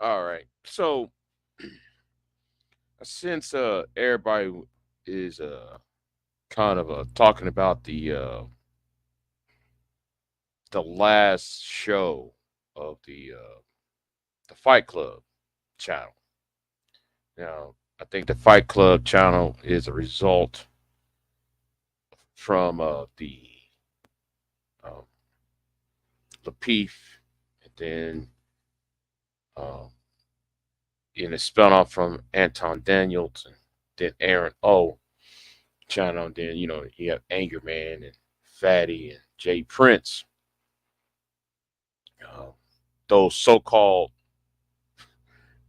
All right. So since everybody is kind of talking about the last show of the Fight Club channel. Now, I think the Fight Club channel is a result from the um, Lapeef, and then um, and it's spun off from Anton Daniels, and then Aaron O channel. And then you have Anger Man and Fatty and Jay Prince, uh, those so-called,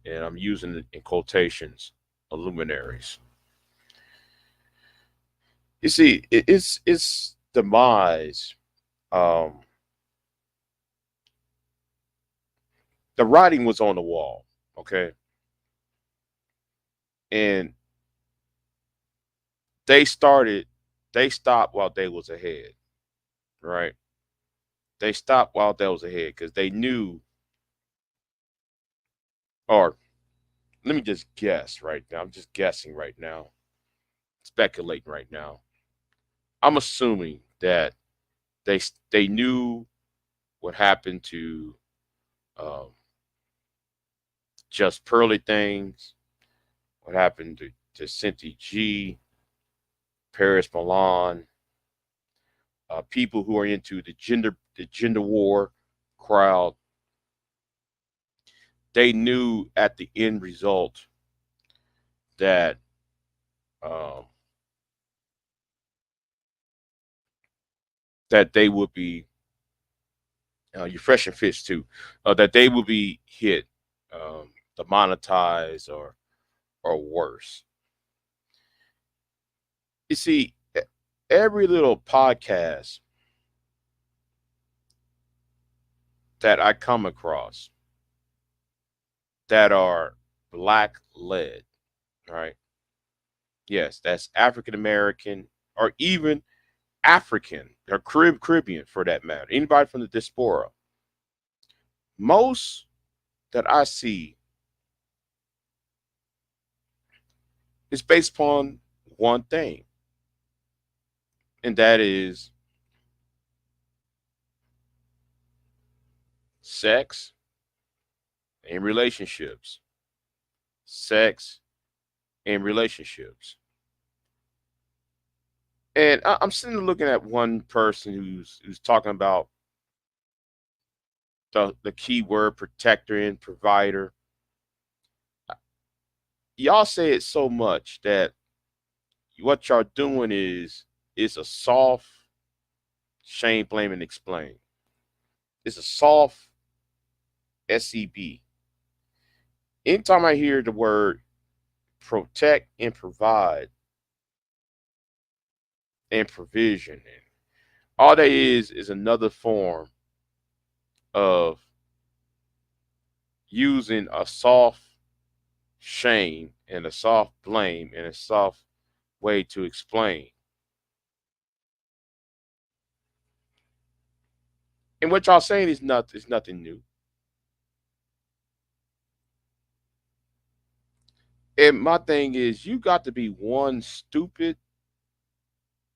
and I'm using it in quotations, luminaries. You see, it's demise. Um, the writing was on the wall, okay, and they started. They stopped while they was ahead, right? They stopped while they was ahead because they knew, or let me just guess right now. I'm just guessing right now, speculating right now. I'm assuming that they knew what happened to um, just pearly things, what happened to Cynthia G, Paris Milan, people who are into the gender war crowd. They knew at the end result that um, that they would be your fresh and fish too, that they would be hit, demonetized or worse. You see, every little podcast that I come across that are black led, right? Yes, that's African American or even African or Caribbean for that matter. Anybody from the diaspora. Most that I see is based upon one thing, and that is sex and relationships. Sex and relationships. And I'm sitting there looking at one person who's talking about the key word protector and provider. Y'all say it so much that what y'all doing is a soft shame, blame, and explain. It's a soft SEB. Anytime I hear the word protect and provide and provision, and all that is another form of using a soft shame and a soft blame and a soft way to explain. And what y'all saying is nothing new. And my thing is, you got to be one stupid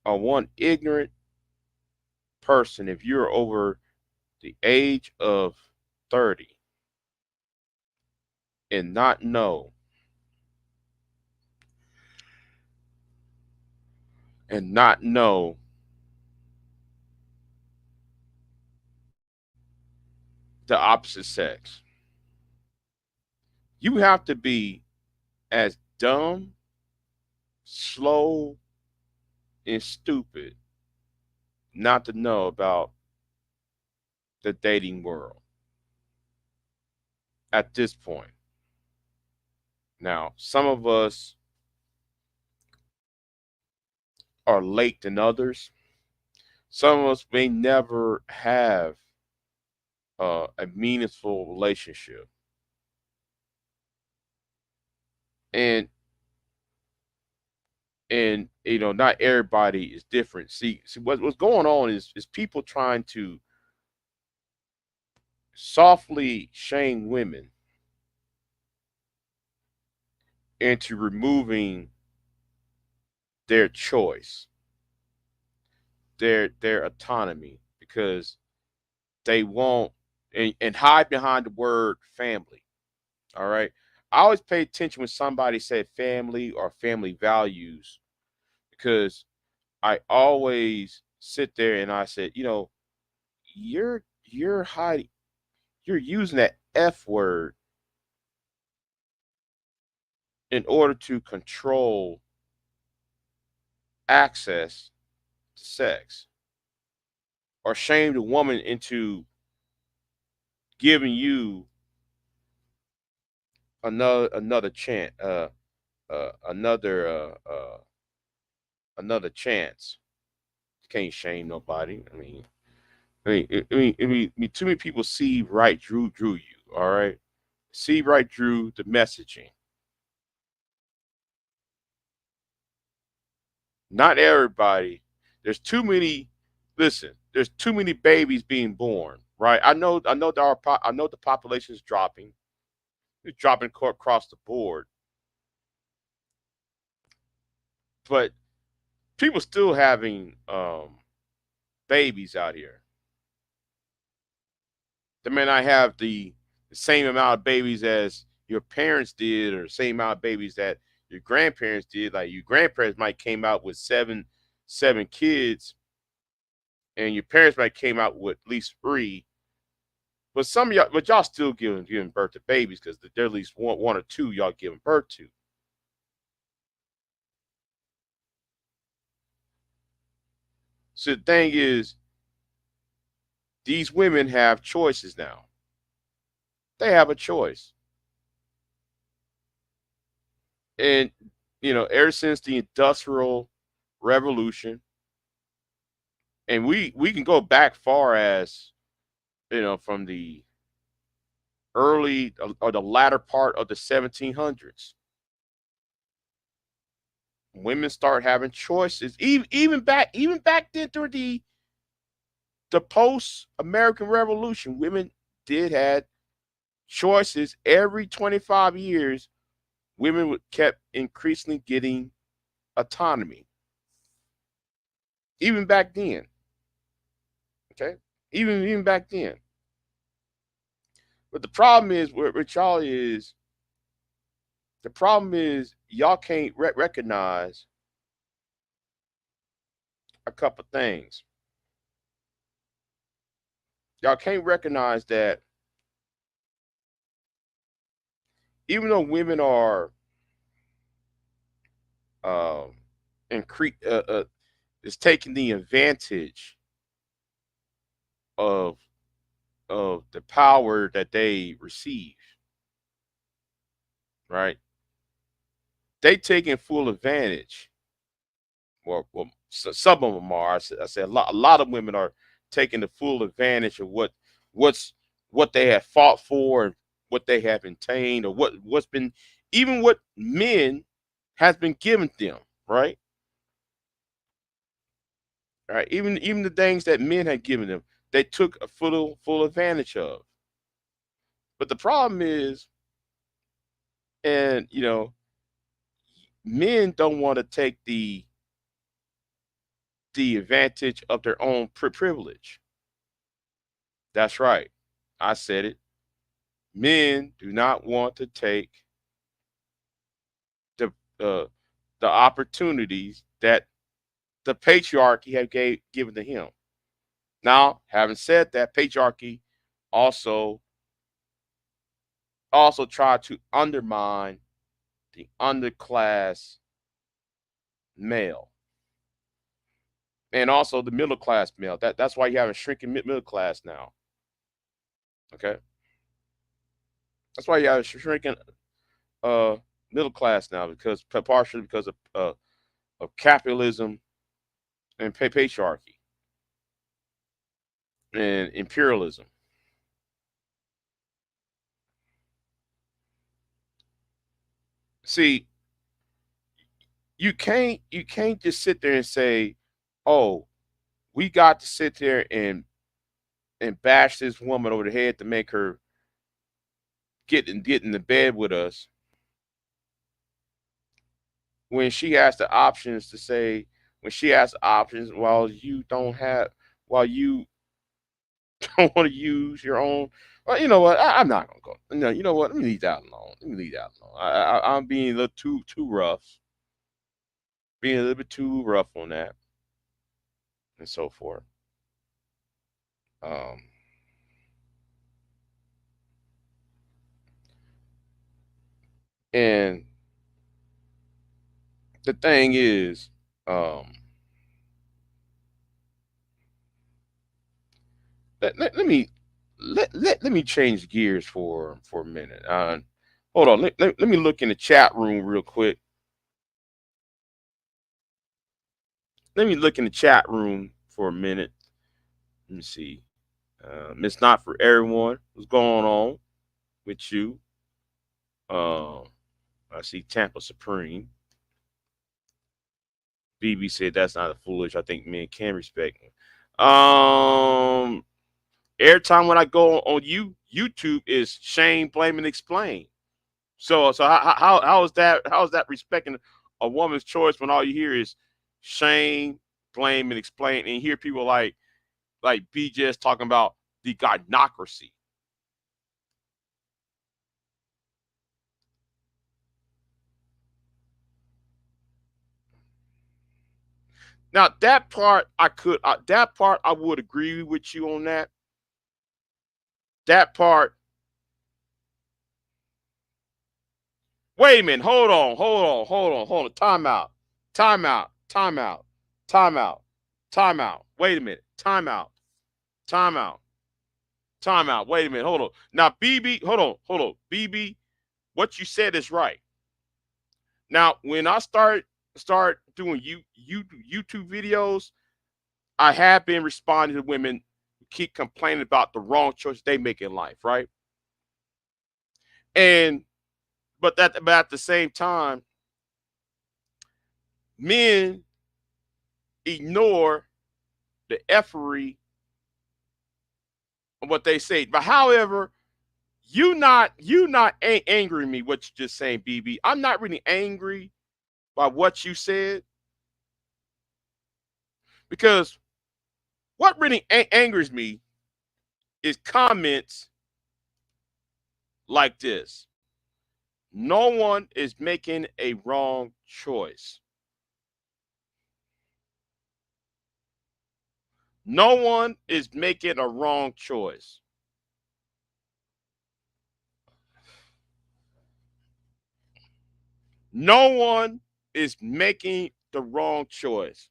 or one ignorant person if you're over the age of 30 and not know the opposite sex. You have to be as dumb, slow, and stupid not to know about the dating world at this point. Now, some of us are late than others. Some of us may never have a meaningful relationship. And not everybody is different. See what's going on is people trying to softly shame women into removing their choice, their autonomy, because they won't and hide behind the word family. All right. I always pay attention when somebody said family or family values, because I always sit there and I said, you're hiding, you're using that F word in order to control access to sex, or shame the woman into giving you another chance, uh, another uh, uh, another chance. You can't shame nobody. I mean, too many people see right drew you. All right, see right drew the messaging. Not everybody. There's too many. Listen, there's too many babies being born. Right. I know the population is dropping. It's dropping across the board, but people still having babies out here. They may not have the same amount of babies as your parents did, or the same amount of babies that your grandparents did. Like your grandparents might came out with seven kids, and your parents might came out with at least three. But some of y'all, but y'all still giving birth to babies, because there at least one or two y'all giving birth to. So the thing is, these women have choices now. They have a choice, and ever since the industrial revolution, and we can go back far as from the early or the latter part of the 1700s, women start having choices. Even back then, during the post American Revolution, women did had choices. Every 25 years, women kept increasingly getting autonomy. Even back then, okay, even back then. But the problem is with y'all is the problem is y'all can't recognize a couple things. Y'all can't recognize that even though women are um incre- is taking the advantage of the power that they receive, right? They taking full advantage. Well, some of them are. I say a lot of women are taking the full advantage of what's what they have fought for, and what they have attained, or what's been, even what men has been given them, right? Right? Even the things that men had given them, they took a full advantage of. But the problem is, and men don't want to take the advantage of their own privilege. That's right. I said it. Men do not want to take the uh, the opportunities that the patriarchy had given to him. Now, having said that, patriarchy also tried to undermine the underclass male, and also the middle class male. That's why you have a shrinking middle class now. Okay, that's why you have a shrinking uh, middle class now, because partially because of capitalism and patriarchy and imperialism. See, you can't just sit there and say, "Oh, we got to sit there and bash this woman over the head to make her get in the bed with us." when she has the options to say, when she has options while you don't have, while you don't want to use your own. Well, you know what? I'm not gonna go. No, you know what? Let me leave that alone. Let me leave that alone. I'm being a little too rough, being a little bit too rough on that, and so forth. Um, and the thing is, um, let me let me change gears for a minute. Hold on. Let me look in the chat room real quick. Let me look in the chat room for a minute. Let me see. It's not for everyone. What's going on with you? Um, I see Tampa Supreme. BB said that's not a foolish. I think men can respect him. Every time when I go on YouTube is shame, blame, and explain. So how is that respecting a woman's choice when all you hear is shame, blame, and explain, and you hear people like BJ's talking about the godnocracy. Now that part I would agree with you on that. That part. Wait a minute. Hold on. Time out. Time out. Time out. Time out. Time out. Wait a minute. Time out. Time out. Time out. Wait a minute. Hold on. Now, BB, hold on. BB, what you said is right. Now, when I start doing YouTube videos, I have been responding to women who keep complaining about the wrong choice they make in life, right? And but at the same time, men ignore the effery of what they say. But however, you not angry at me what you just saying, BB. I'm not really angry by what you said because what really angers me is comments like this. No one is making a wrong choice. No one is making a wrong choice. No one is making the wrong choice.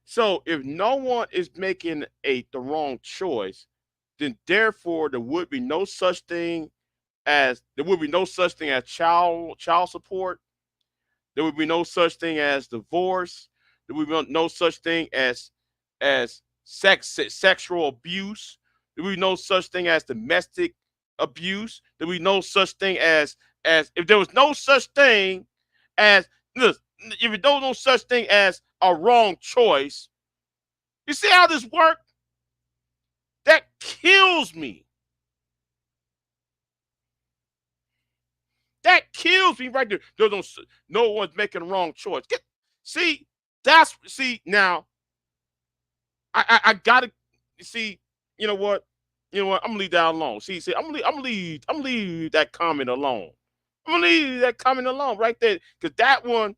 So if no one is making the wrong choice, then therefore there would be no such thing as child support. There would be no such thing as divorce. There would be no such thing as sexual abuse. There would be no such thing as domestic abuse. There would be no such thing as if there was no such thing as look, if there was no such thing as a wrong choice. You see how this works? That kills me. That kills me right there. No one's making a wrong choice. See, see now. I gotta see. You know what? You know what? I'm gonna leave that alone. See, I'm gonna leave that comment alone. I'm gonna leave that comment alone right there because that one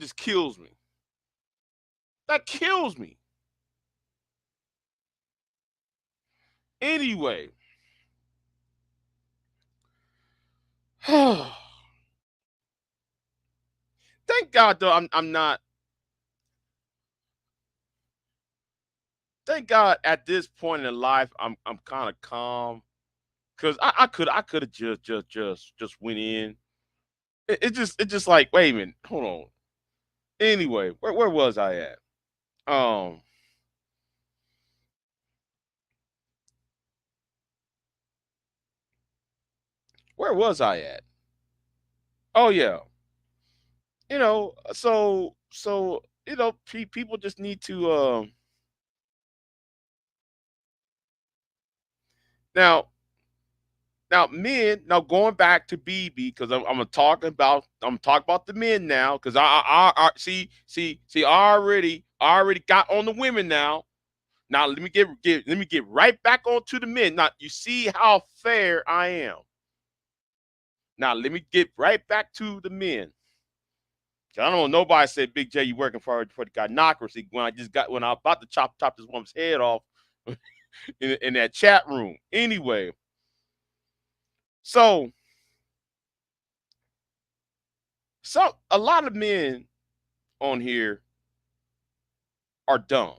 just kills me. That kills me. Anyway, thank God though I'm not. Thank God at this point in life I'm kind of calm because I could have just went in. It just like wait a minute, hold on. Anyway, where was I at? Um, where was I at? Oh yeah, people just need to Now, now men. Now going back to BB because I'm talking about the men now because I see I already got on the women now. Now let me get right back onto the men. Now you see how fair I am. Now let me get right back to the men. I don't know. Nobody said, "Big J, you working for the gynocracy?" When I was about to chop this woman's head off in that chat room. Anyway, so a lot of men on here are dumb.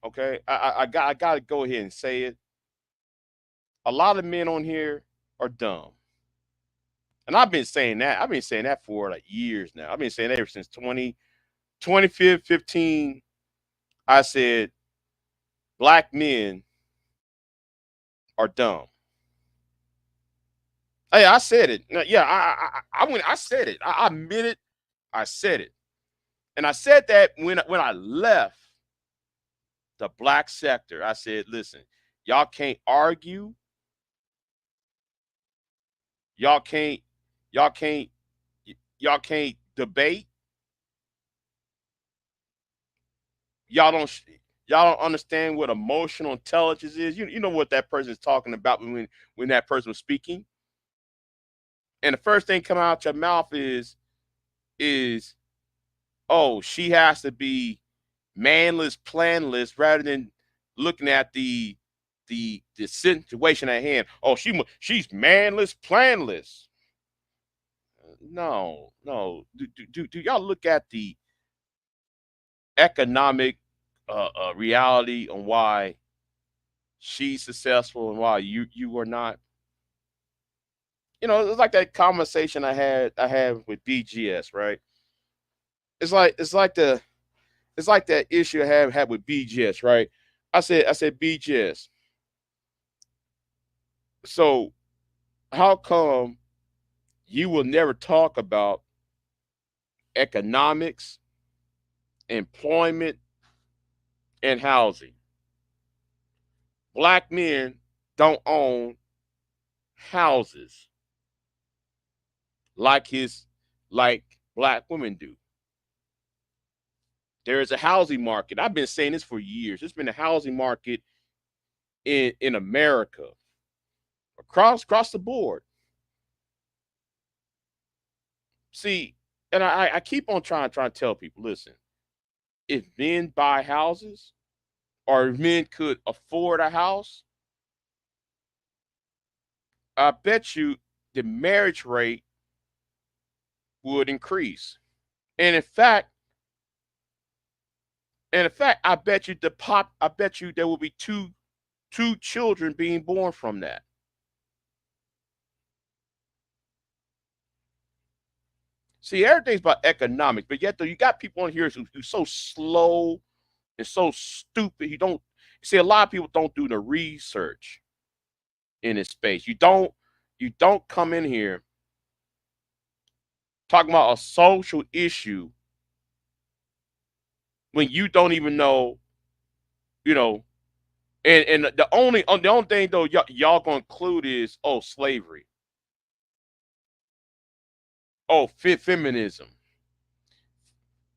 Okay, I got to go ahead and say it. A lot of men on here are dumb, and I've been saying that. I've been saying that for like years now. I've been saying that ever since 2015. I said black men are dumb. Hey, I said it. Yeah, I said it. I admit it. I said it, and I said that when I left the black sector. I said, listen, y'all can't argue. Y'all can't. Y'all can't. Y'all can't debate. Y'all don't. Y'all don't understand what emotional intelligence is. You know what that person is talking about when that person was speaking. And the first thing coming out your mouth is oh, she has to be manless, planless, rather than looking at the situation at hand. Oh, she's manless, planless. No, no. Do y'all look at the economic reality on why she's successful and why you are not? You know, it's like that conversation I had with BGS, right? It's like that issue I have had with BGS, right? I said BGS. So how come you will never talk about economics, employment, and housing? Black men don't own houses like his like black women do. There is a housing market. I've been saying this for years. There's been a housing market in America across the board. See, and I keep on trying to tell people, listen, if men buy houses or if men could afford a house, I bet you the marriage rate would increase. And in fact, I bet you there will be two children being born from that. See, everything's about economics, but yet though you got people on here who's so slow and so stupid. You don't see a lot of people don't do the research in this space. You don't come in here talking about a social issue when you don't even know, you know. And the only thing though y'all gonna include is oh slavery, oh feminism,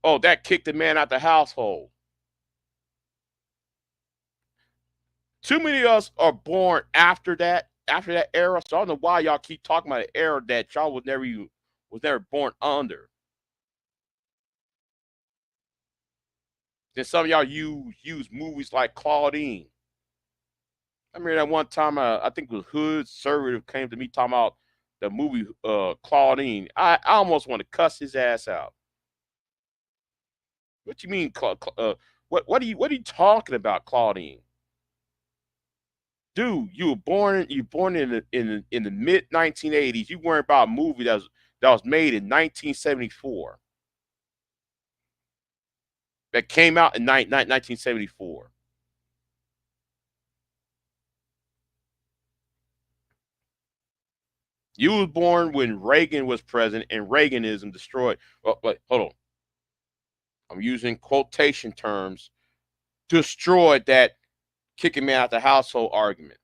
oh that kicked the man out the household. Too many of us are born after that era. So I don't know why y'all keep talking about an era that y'all was never born under. Then some of y'all use movies like Claudine. I remember that one time I think it was Hood Conservative came to me talking about the movie Claudine. I almost want to cuss his ass out. What you mean, what are you talking about, Claudine? Dude, you were born in the mid 1980s. You weren't about a movie that was made in 1974. That came out in 1974. You was born when Reagan was president and Reaganism destroyed. Well, wait, hold on. I'm using quotation terms. Destroyed that kicking me out the household argument.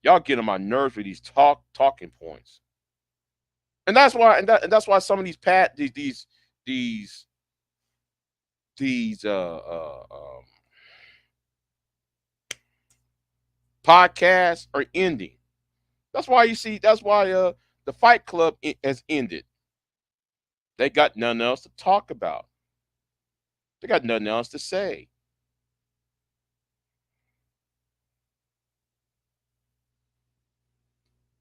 Y'all get on my nerves with these talking points, and that's why and that's why some of these these these podcasts are ending. That's why you see. That's why the Fight Club has ended. They got nothing else to talk about. They got nothing else to say.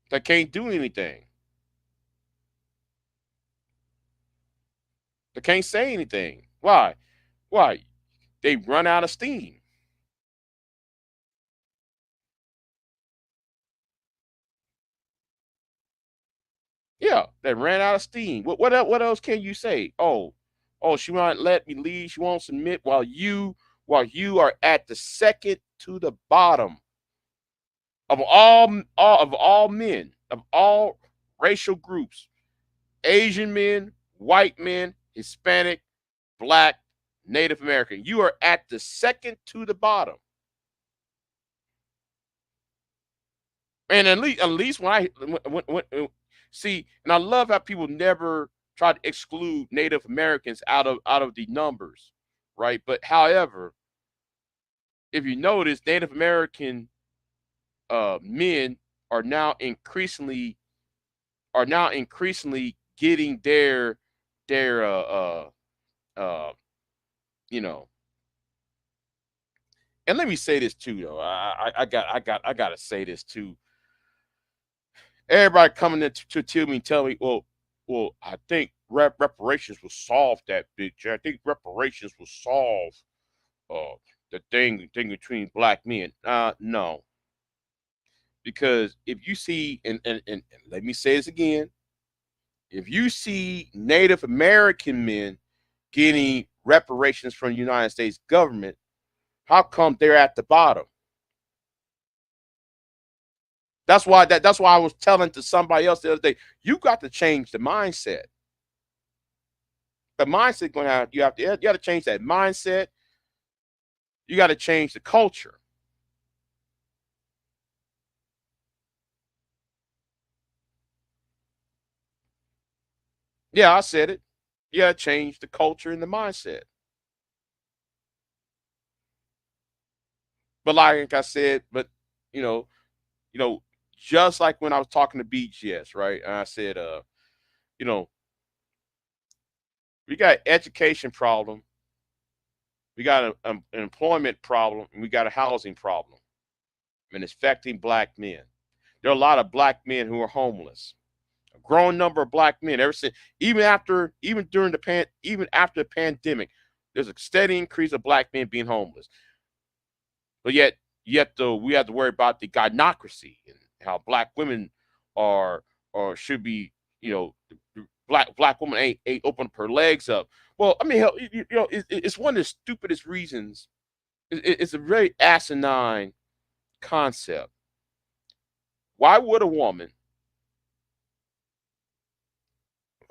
They can't do anything. They can't say anything. Why? Why? They run out of steam. Yeah, they ran out of steam. What else can you say? Oh, she won't let me leave. She won't submit while you are at the second to the bottom of all men of all racial groups, Asian men, white men, Hispanic, Black, Native American. You are at the second to the bottom. And at least when I see, and I love how people never try to exclude Native Americans out of the numbers, right? But however, if you notice, Native American men are now increasingly getting their uh you know. And let me say this too, though. I gotta say this too. Everybody coming in to me and tell me, well, I think reparations will solve that, big J. I think reparations will solve uh, the thing between black men. No, because if you see, and let me say this again, if you see Native American men getting reparations from the United States government, how come they're at the bottom? That's why I was telling to somebody else the other day, you got to change the mindset. The mindset going to have you got to change that mindset. You got to change the culture. Yeah, I said it. You got to change the culture and the mindset. But like I said, but you know, you know, just like when I was talking to BGS, right? And I said, you know, we got education problem, we got an employment problem, and we got a housing problem, and it's affecting black men. There are a lot of black men who are homeless. A growing number of black men ever since, even after the pandemic, there's a steady increase of black men being homeless. But yet though we have to worry about the gynocracy and how black women are or should be, you know, black woman ain't open up her legs up. Well, I mean, hell, it's one of the stupidest reasons. It's a very asinine concept. Why would a woman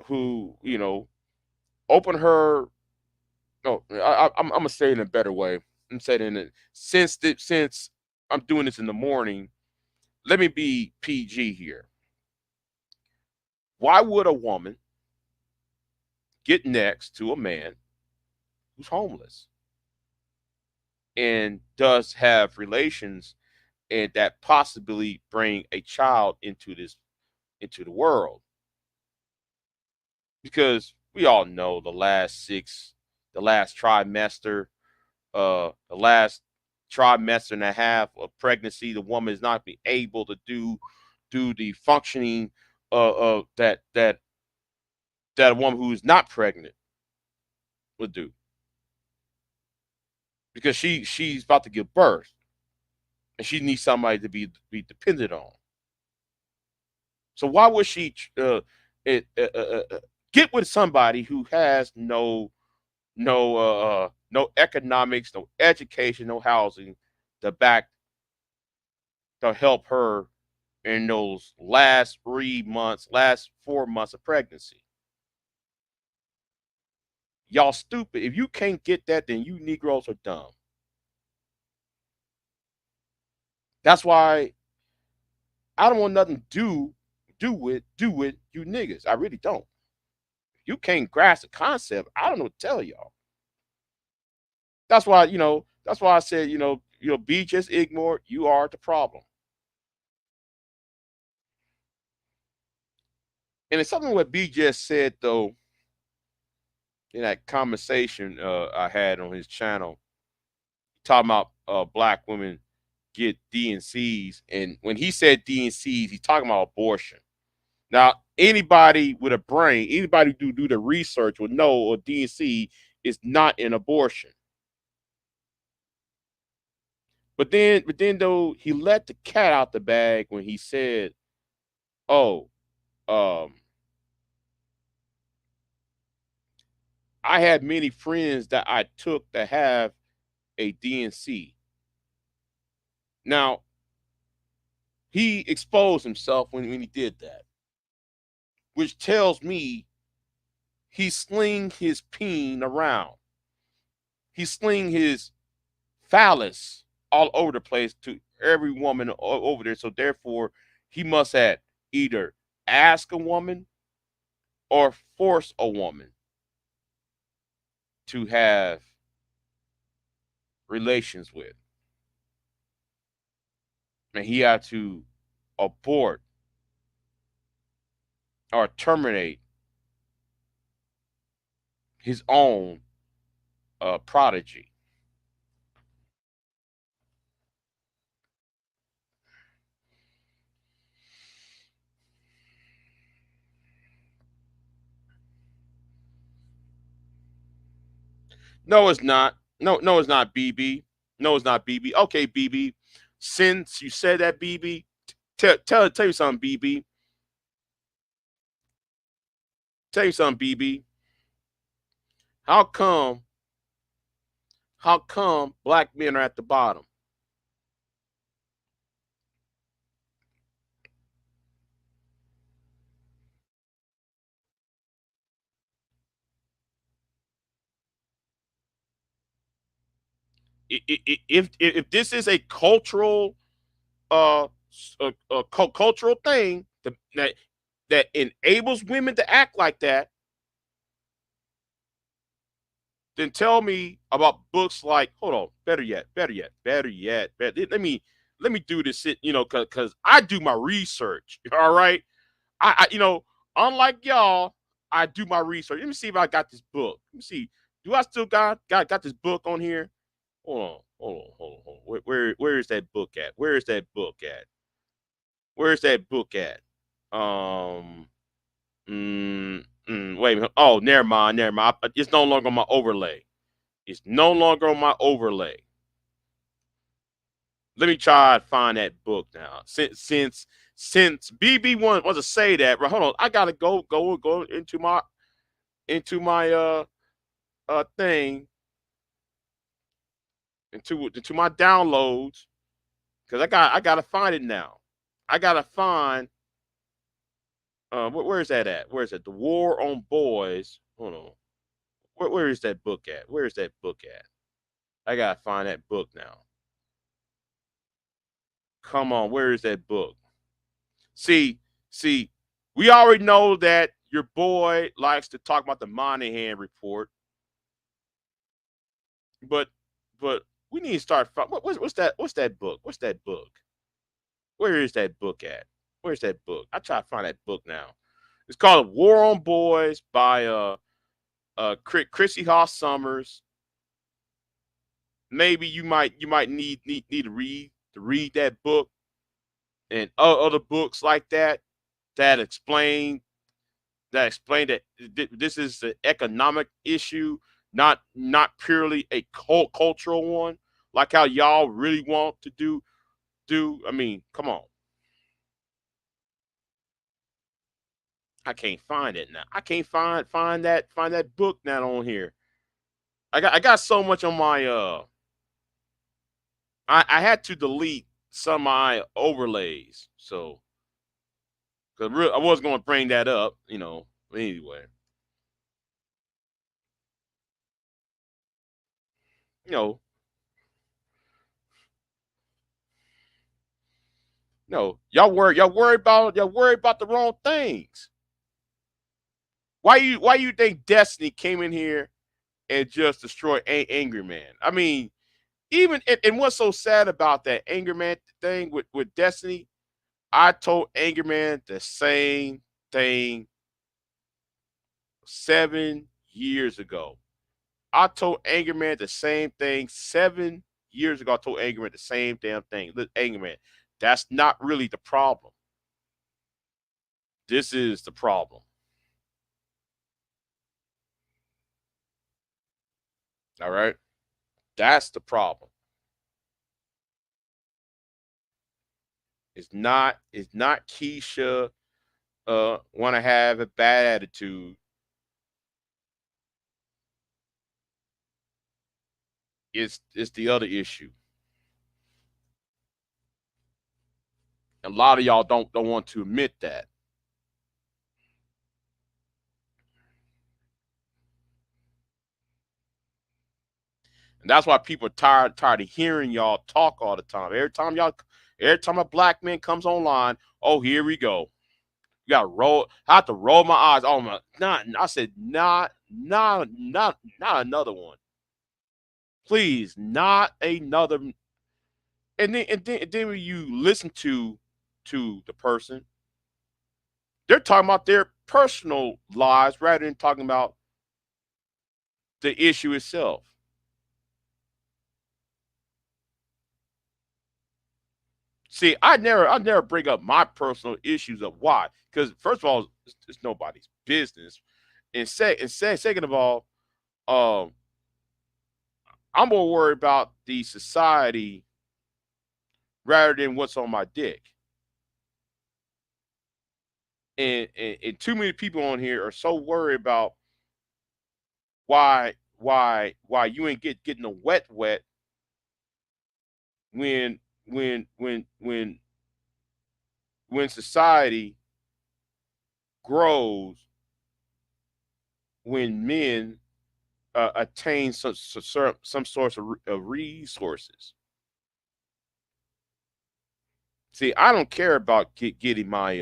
who, open her, no, I'm gonna say it in a better way. I'm saying it since I'm doing this in the morning. Let me be PG here. Why would a woman get next to a man who's homeless and does have relations and that possibly bring a child into the world? Because we all know the last trimester, the last trimester and a half of pregnancy, the woman is not be able to do the functioning that a woman who is not pregnant would do, because she's about to give birth and she needs somebody to be dependent on. So why would she it, get with somebody who has no economics, no education, no housing to back to help her in those last 4 months of pregnancy? Y'all stupid. If you can't get that, then you Negroes are dumb. That's why I don't want nothing to do with you niggas. I really don't. You can't grasp the concept. I don't know what to tell y'all. That's why, that's why I said, be just ignored. You are the problem. And it's something what B just said though in that conversation I had on his channel, talking about black women get DNCs, and when he said DNCs, he's talking about abortion. Now, anybody with a brain, anybody who do the research would know a DNC is not an abortion. But then though he let the cat out the bag when he said, "Oh, um, I had many friends that I took to have a DNC." Now, he exposed himself when he did that, which tells me he sling his peen around. He sling his phallus all over the place to every woman over there. So therefore, he must have either ask a woman or force a woman to have relations with. And he had to abort or terminate his own prodigy. No, it's not. No, it's not, BB. No, it's not, BB. Okay, BB. Since you said that, BB, tell you something, BB. Tell you something, BB. How come? How come black men are at the bottom? If this is a cultural cultural thing that enables women to act like that, then tell me about books like, hold on, better yet. Let me do this, because I do my research. All right, I unlike y'all, I do my research. Let me see if I got this book. Let me see. Do I still got this book on here? Hold on. Where is that book at? Where is that book at? Where is that book at? Um, wait a minute. Oh, never mind. It's no longer on my overlay. It's no longer on my overlay. Let me try to find that book now. Since BB wants to say that, right? Hold on. I gotta go into my thing, into my downloads, because I gotta find it now. I gotta find where is that at? Where is it? The War on Boys. Hold on. Where is that book at? Where is that book at? I gotta find that book now. Come on, where is that book? See, see, we already know that your boy likes to talk about the Monahan report, but but we need to start. What's that? What's that book? What's that book? Where is that book at? Where's that book? I try to find that book now. It's called War on Boys by Chrissy Hoss Summers. Maybe you might need to read that book and other books like that that explain that this is an economic issue, not purely a cultural one, like how y'all really want to do. I mean, come on. I can't find it now. I can't find that book now on here. I got so much on my I had to delete some of my overlays. So cuz I was going to bring that up. Anyway, you know, No, y'all worry about the wrong things. Why you think Destiny came in here and just destroyed Angry Man? I mean, even and what's so sad about that Angry Man thing with Destiny? I told Angry Man the same thing 7 years ago. I told Angry Man the same thing 7 years ago. I told Angry Man the same damn thing. Look, Angry Man, that's not really the problem. This is the problem. All right, that's the problem. It's not Keisha want to have a bad attitude. It's the other issue. A lot of y'all don't want to admit that. And that's why people are tired of hearing y'all talk all the time. Every time a black man comes online, oh, here we go. You got to roll. I have to roll my eyes. Oh my, not. I said not another one. Please, not another. And then when you listen to the person, they're talking about their personal lives rather than talking about the issue itself. See, I never bring up my personal issues of why, because first of all, it's nobody's business, second of all, um, I'm more worried about the society rather than what's on my dick. And too many people on here are so worried about why you ain't getting a wet when when when when when society grows, when men attain some source of resources. See, I don't care about getting my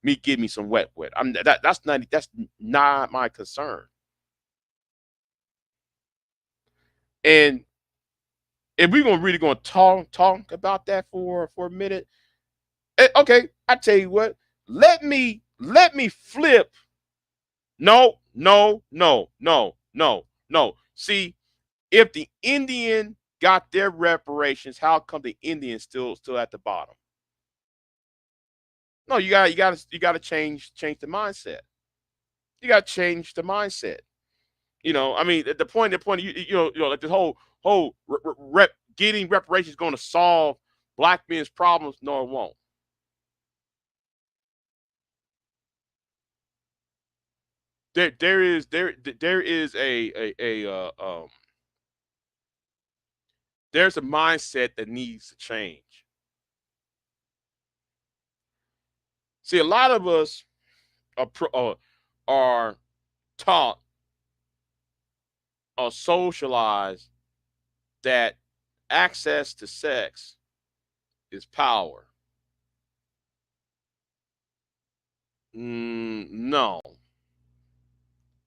me give me some wet. That's not my concern. And if we're gonna really gonna talk about that for a minute, okay, I tell you what, let me flip. No. See, if the Indian got their reparations, how come the Indian still at the bottom? No, you got to change the mindset. You got to change the mindset. I mean, the point, like this whole getting reparations is going to solve black men's problems. No, it won't. There is there's a mindset that needs to change. See, a lot of us are taught or socialized that access to sex is power. No.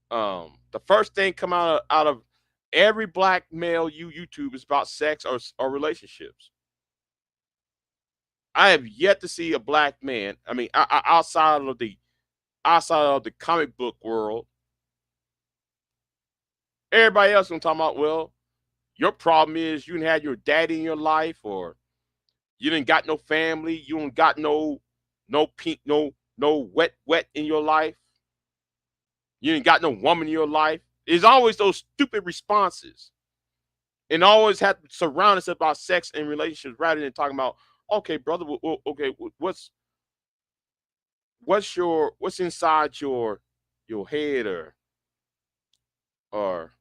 The first thing come out of every black male YouTube is about sex or relationships. I have yet to see a black man. I mean, outside of the comic book world, everybody else gonna talk about, well, your problem is you didn't have your daddy in your life, or you didn't got no family, you don't got no pink, no wet in your life, you ain't got no woman in your life. There's always those stupid responses, and always have to surround us about sex and relationships rather than talking about, okay, brother, okay, what's inside your head, or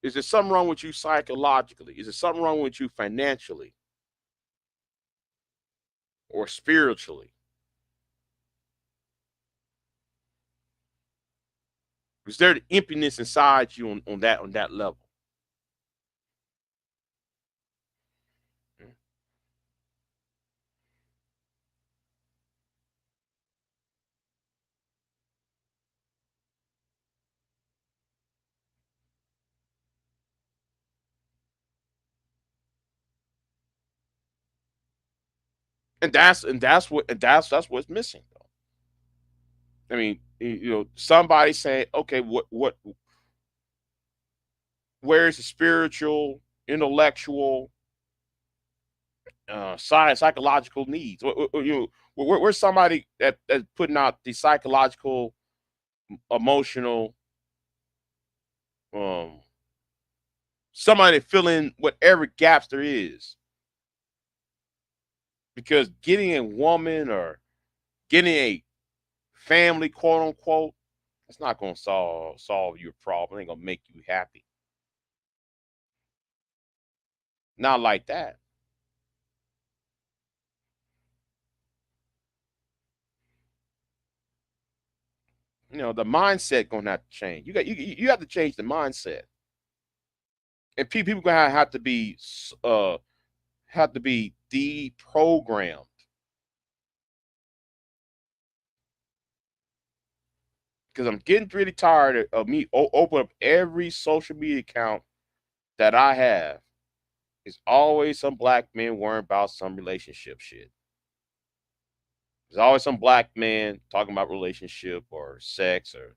is there something wrong with you psychologically? Is there something wrong with you financially or spiritually? Is there the emptiness inside you on that level? and that's what's missing though. I mean, somebody saying, okay, where's the spiritual, intellectual, science, psychological needs? Where's somebody that's putting out the psychological, emotional, um, somebody filling whatever gaps there is? Because getting a woman or getting a family, quote unquote, it's not gonna solve your problem. It ain't gonna make you happy. Not like that. The mindset gonna have to change. You have to change the mindset, and people gonna have to be deprogrammed. Because I'm getting really tired of me open up every social media account that I have. It's always some black men worrying about some relationship shit. There's always some black man talking about relationship or sex or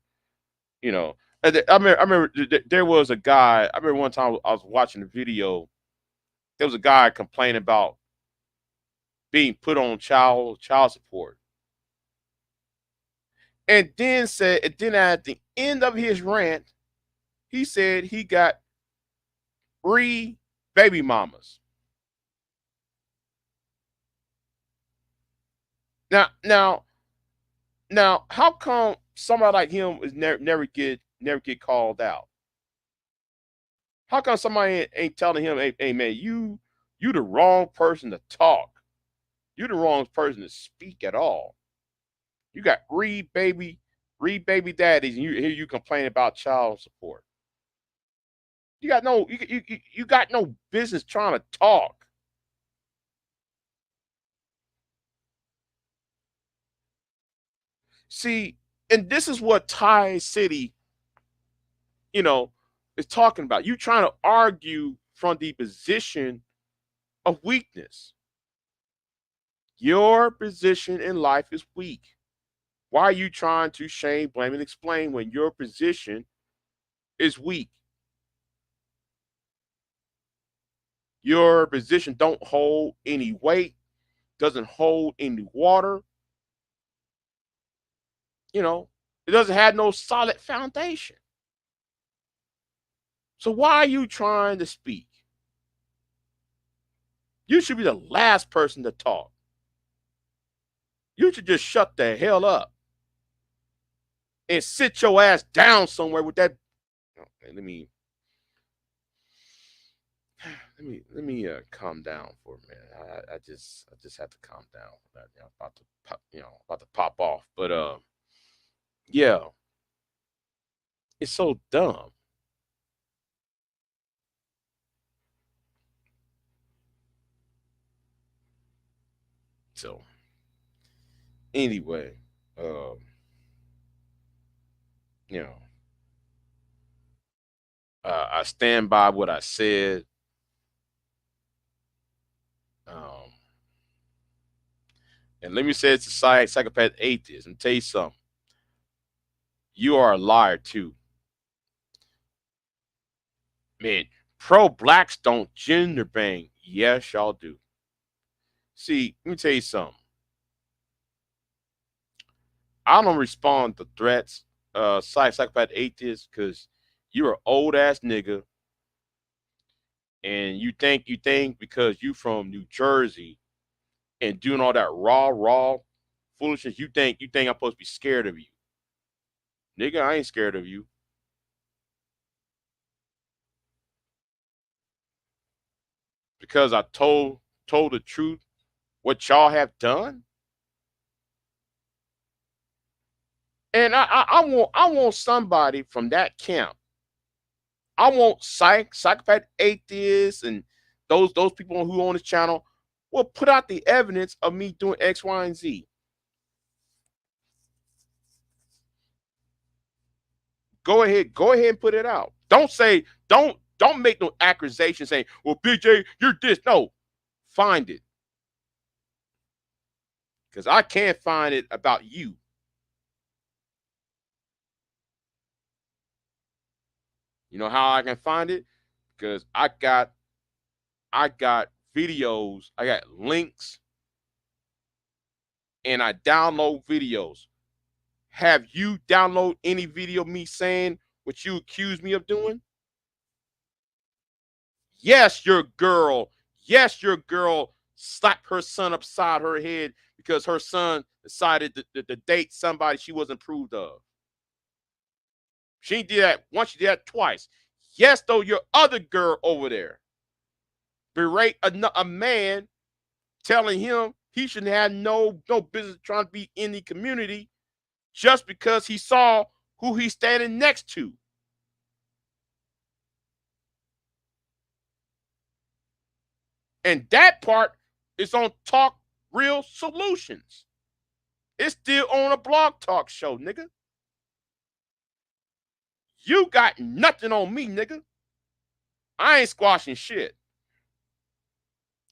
you know. I remember there was a guy. I remember one time I was watching a video. There was a guy complaining about being put on child support, and then at the end of his rant, he said he got 3 baby mamas. Now, now, how come somebody like him is never get called out? How come somebody ain't telling him, hey man, you the wrong person to talk. You the wrong person to speak at all. You got three baby daddies, and here you complain about child support. You got no business trying to talk. See, and this is what Thai City, you know, is talking about. You trying to argue from the position of weakness. Your position in life is weak. Why are you trying to shame, blame, and explain when your position is weak? Your position don't hold any weight, doesn't hold any water. You know, it doesn't have no solid foundation. So why are you trying to speak? You should be the last person to talk. You should just shut the hell up and sit your ass down somewhere with that. Let me calm down for a minute. I just have to calm down. About to pop off, but yeah, it's so dumb. So anyway, um, you know, I stand by what I said. Um, and let me say it's a psychopath atheist and tell you something. You are a liar too, man. Pro blacks don't gender bang. Yes, y'all do. See, let me tell you something. I don't respond to threats, psychopath atheist, because you're an old ass nigga, and you think because you from New Jersey and doing all that raw foolishness, you think I'm supposed to be scared of you, nigga. I ain't scared of you because I told the truth. What y'all have done, and I want somebody from that camp. I want psychopath atheists and those people who own this channel will put out the evidence of me doing X, Y, and Z. Go ahead and put it out. Don't make no accusation saying, well, BJ, you're this. No, find it. because I can't find it about you. You know how I can find it? Because I got videos, I got links, and I download videos. Have you download any video of me saying what you accuse me of doing? Yes, your girl. Yes, your girl slapped her son upside her head because her son decided to date somebody she wasn't approved of. She did that once, she did that twice. Yes, though, your other girl over there berate a man, telling him he shouldn't have no business trying to be in the community just because he saw who he's standing next to. And that part is on Talk Real Solutions. It's still on a blog talk show, nigga. You got nothing on me, nigga. I ain't squashing shit.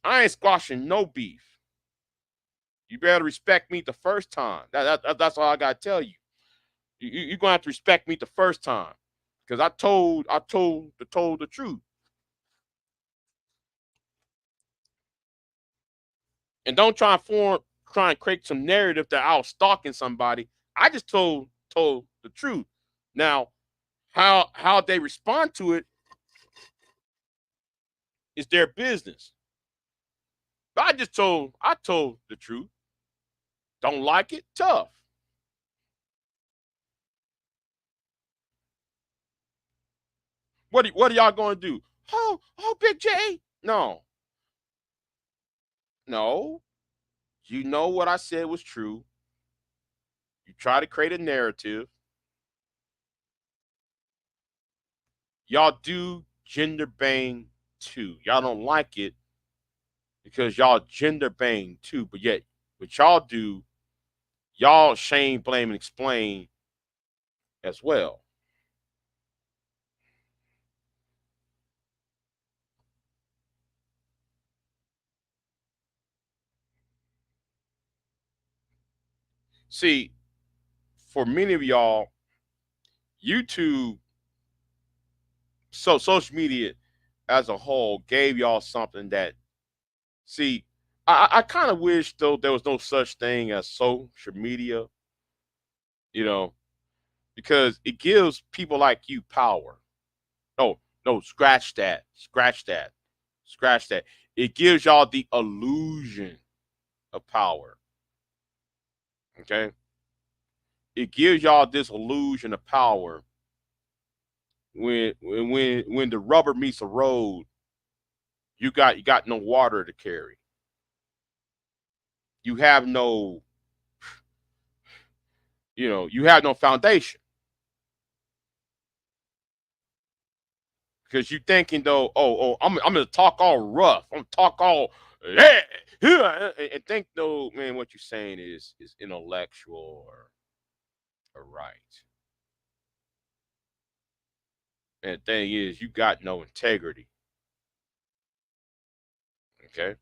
I ain't squashing no beef. You better respect me the first time. That's all I gotta tell you. You're gonna have to respect me the first time, because I told the truth. And don't try and create some narrative that I was stalking somebody. I just told the truth. Now, how they respond to it is their business. But I told the truth. Don't like it? Tough. What are y'all gonna do? Oh, Big J. No, no. You know what I said was true. You try to create a narrative. Y'all do gender bang too. Y'all don't like it because y'all gender bang too. But yet, what y'all do, y'all shame, blame, and explain as well. See, for many of y'all, YouTube, so social media as a whole gave y'all something that, see, I kind of wish though there was no such thing as social media, you know, because it gives people like you power. No, no, scratch that, scratch that, scratch that. It gives y'all the illusion of power. Okay, it gives y'all this illusion of power when the rubber meets the road. You got no water to carry. You have no, you have no foundation, because you thinking though, I'm gonna talk all rough, I'm gonna talk all, yeah, and think though, man, what you're saying is intellectual or right. And the thing is, you got no integrity. Okay,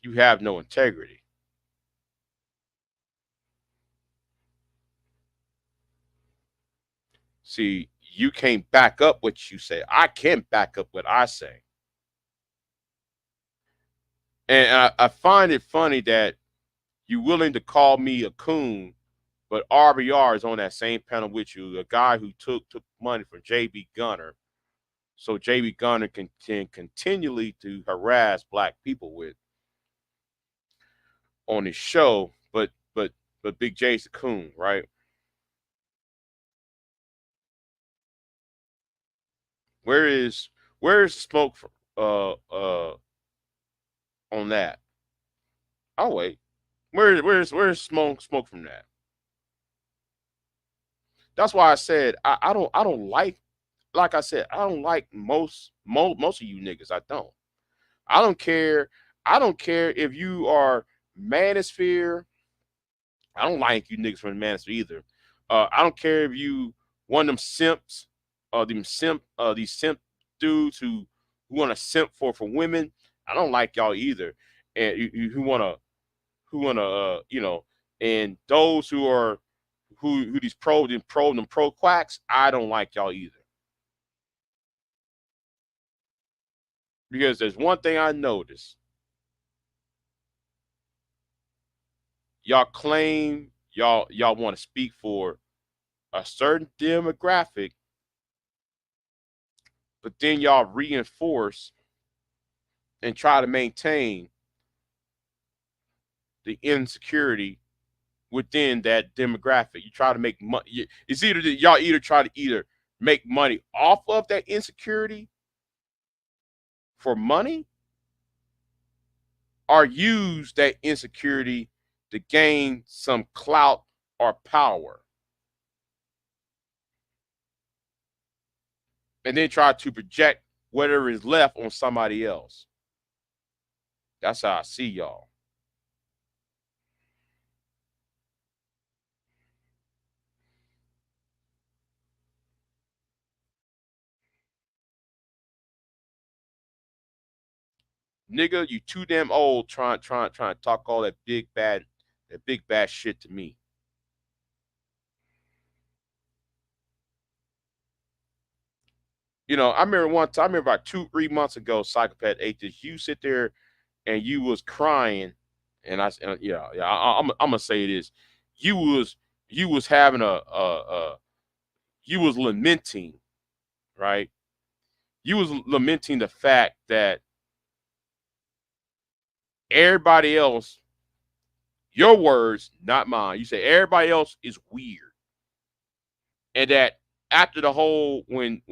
you have no integrity. See, you can't back up what you say. I can back up what I say. And I find it funny that you're willing to call me a coon, but RBR is on that same panel with you, a guy who took money from JB Gunner, so JB Gunner can continually to harass black people with on his show. But Big J's a coon, right? Where is where is smoke from, on that? I'll wait. Where's smoke from that? That's why I said I don't like I said, I don't like most of you niggas. I don't. I don't care. I don't care if you are manosphere. I don't like you niggas from the manosphere either. I don't care if you one of them simps, these simp dudes who want to simp for women. I don't like y'all either. And you who want to who wanna and those who are who these pro quacks, I don't like y'all either. Because there's one thing I noticed. Y'all claim y'all want to speak for a certain demographic, but then y'all reinforce and try to maintain the insecurity within that demographic. You try to make money. It's either that y'all try to make money off of that insecurity for money, or use that insecurity to gain some clout or power, and then try to project whatever is left on somebody else. That's how I see y'all. Nigga, you too damn old trying to talk all that big bad shit to me. I remember one time, I remember about 2, 3 months ago, Psychopath Atheist, you sit there and you was crying, and I'm gonna say this, you was you was having you was lamenting, right? You was lamenting the fact that everybody else, your words, not mine. You say everybody else is weird, and that after the whole when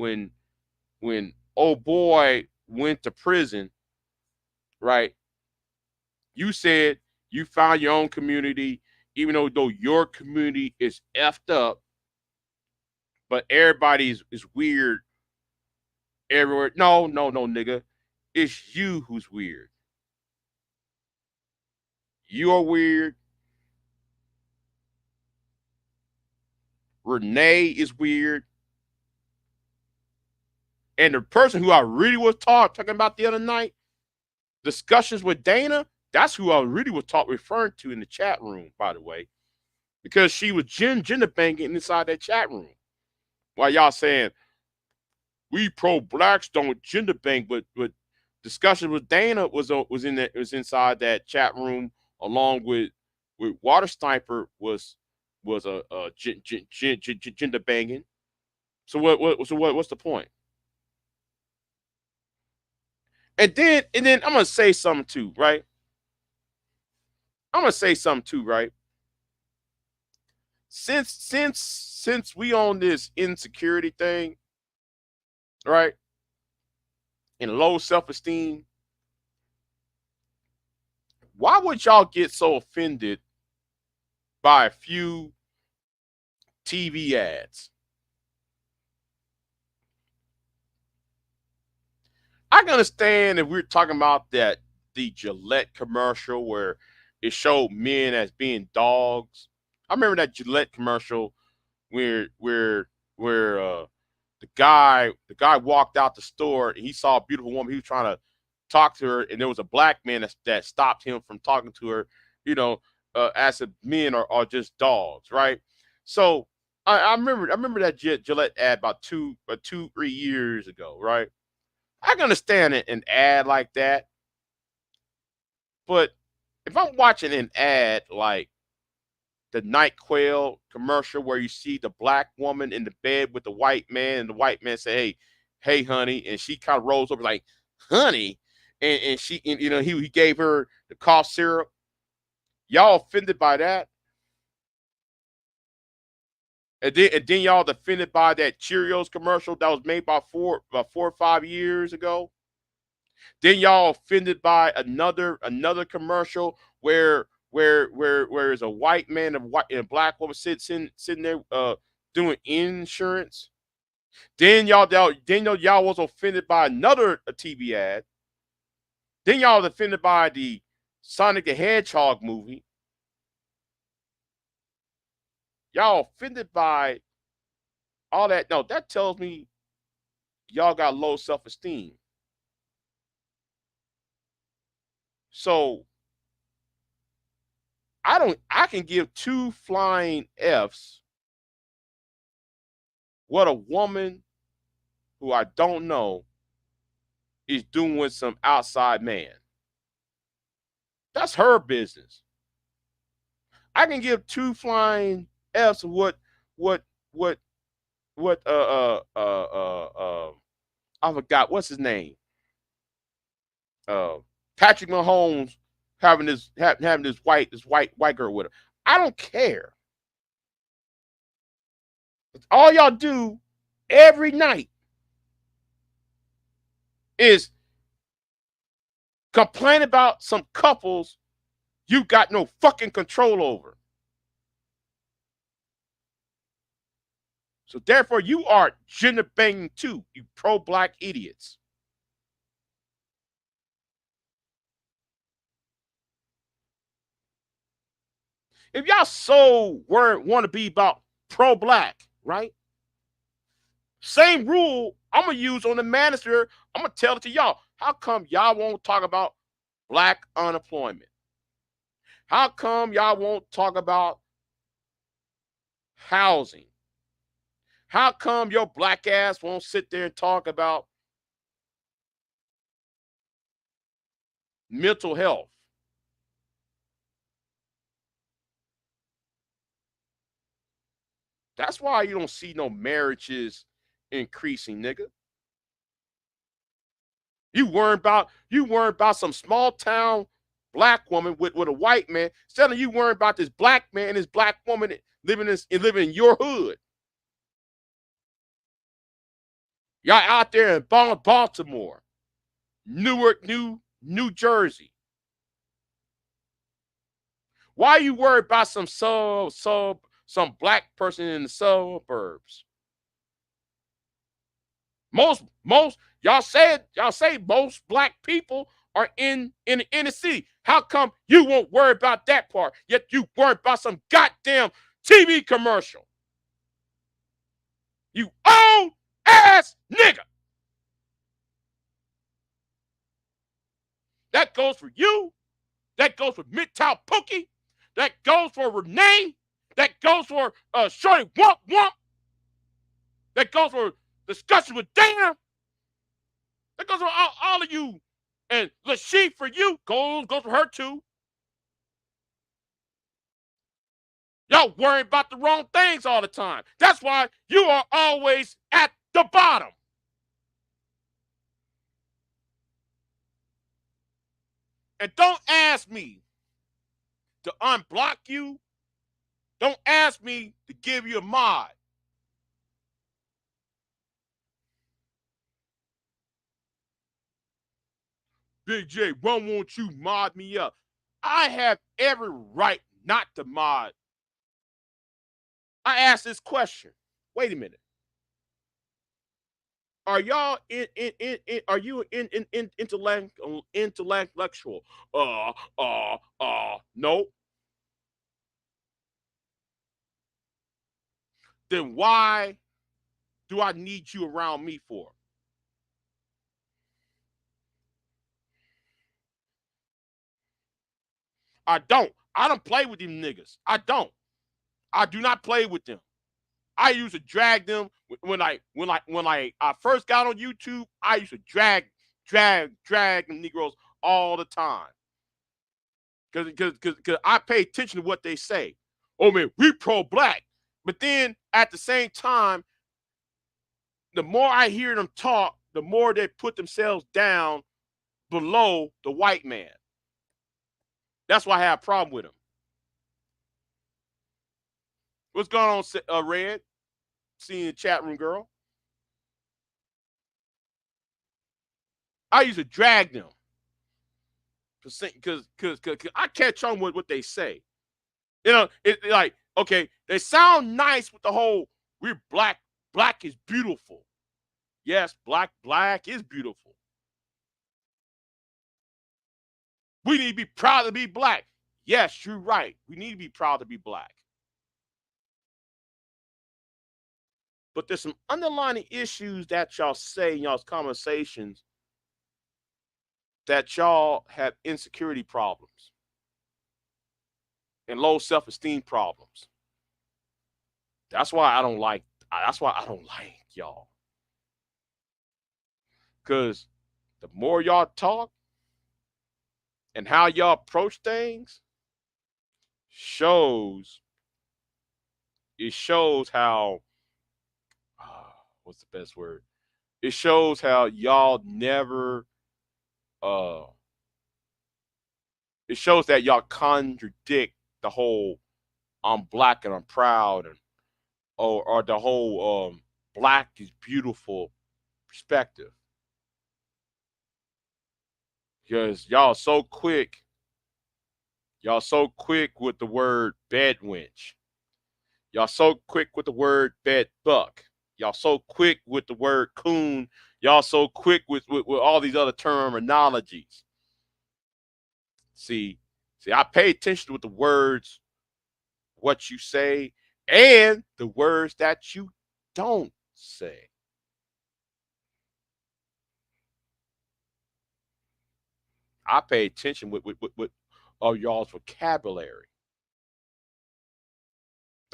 old boy went to prison, right? You said you found your own community, even though your community is effed up, but everybody is weird everywhere. No, no, no, nigga. It's you who's weird. You're weird. Renee is weird. And the person who I really was talking about the other night, discussions with Dana, that's who I really was referring to in the chat room, by the way, because she was gender banging inside that chat room. While y'all saying we pro blacks don't gender bang, but discussion with Dana was inside that chat room along with Water Sniper was a gender banging. So what's the point? And then I'm gonna say something too, right? I'm gonna say something too, right? Since we on this insecurity thing, right? And low self-esteem, why would y'all get so offended by a few TV ads? I can understand if we're talking about the Gillette commercial where it showed men as being dogs. I remember that Gillette commercial where the guy walked out the store and he saw a beautiful woman. He was trying to talk to her, and there was a black man that stopped him from talking to her. As if men are just dogs, right? So I remember that Gillette ad about 2 3 years ago, right? I can understand an ad like that, but if I'm watching an ad like the Night Quail commercial where you see the black woman in the bed with the white man, and the white man say, "Hey, honey," and she kind of rolls over like, "Honey," and he gave her the cough syrup. Y'all offended by that, and then y'all offended by that Cheerios commercial that was made about 4 or 5 years ago. Then y'all offended by another commercial where is a white man and a black woman sitting there doing insurance. Then y'all was offended by another TV ad. Then y'all was offended by the Sonic the Hedgehog movie. Y'all offended by all that. No, that tells me y'all got low self-esteem. So I can give two flying F's what a woman who I don't know is doing with some outside man. That's her business. I can give two flying F's what what what I forgot what's his name. Uh Patrick Mahomes having this white girl with her. I don't care. All y'all do every night is complain about some couples you got no fucking control over. So therefore, you are gender banging too, you pro-black idiots. If y'all so want to be about pro-black, right? Same rule I'm gonna use on the manosphere. I'm gonna tell it to y'all. How come y'all won't talk about black unemployment? How come y'all won't talk about housing? How come your black ass won't sit there and talk about mental health? That's why you don't see no marriages increasing, nigga. You worry about some small town black woman with a white man. Instead of you worrying about this black man and this black woman living in your hood. Y'all out there in Baltimore, Newark, New Jersey. Why you worry about some some black person in the suburbs? Most y'all say most black people are in the inner city. How come you won't worry about that part? Yet you worry about some goddamn TV commercial. You old ass nigga. That goes for you. That goes for Midtown Pookie. That goes for Renee. That goes for Shorty Wump Wump. That goes for Discussion with Dana. That goes for all of you. And Lashif for you goes for her too. Y'all worry about the wrong things all the time. That's why you are always at the bottom. And don't ask me to unblock you. Don't ask me to give you a mod. Big J, why won't you mod me up? I have every right not to mod. I asked this question. Wait a minute. Are y'all are you in intellectual? No. Then why do I need you around me for? I don't. I don't play with them niggas. I don't. I do not play with them. I used to drag them when I first got on YouTube. I used to drag them Negroes all the time because I pay attention to what they say. Oh man, we pro-black, but then at the same time, the more I hear them talk, the more they put themselves down below the white man. That's why I have a problem with them. What's going on, Red? Seeing the chat room, girl. I used to drag them because I catch on with what they say. You know, it's like, okay, they sound nice with the whole we're black is beautiful. Yes, black is beautiful. We need to be proud to be black. Yes, you're right. We need to be proud to be black. But there's some underlying issues that y'all say in y'all's conversations that y'all have insecurity problems. and low self-esteem problems. That's why I don't like. That's why I don't like y'all. Cause the more y'all talk and how y'all approach things shows it shows how what's the best word? It shows how y'all never uh it shows that y'all contradict the whole I'm black and I'm proud and or the whole black is beautiful perspective. Because y'all so quick with the word bed wench. Y'all so quick with the word bed buck. Y'all so quick with the word coon. Y'all so quick with all these other terminologies. See, I pay attention with the words, what you say, and the words that you don't say. I pay attention with y'all's vocabulary.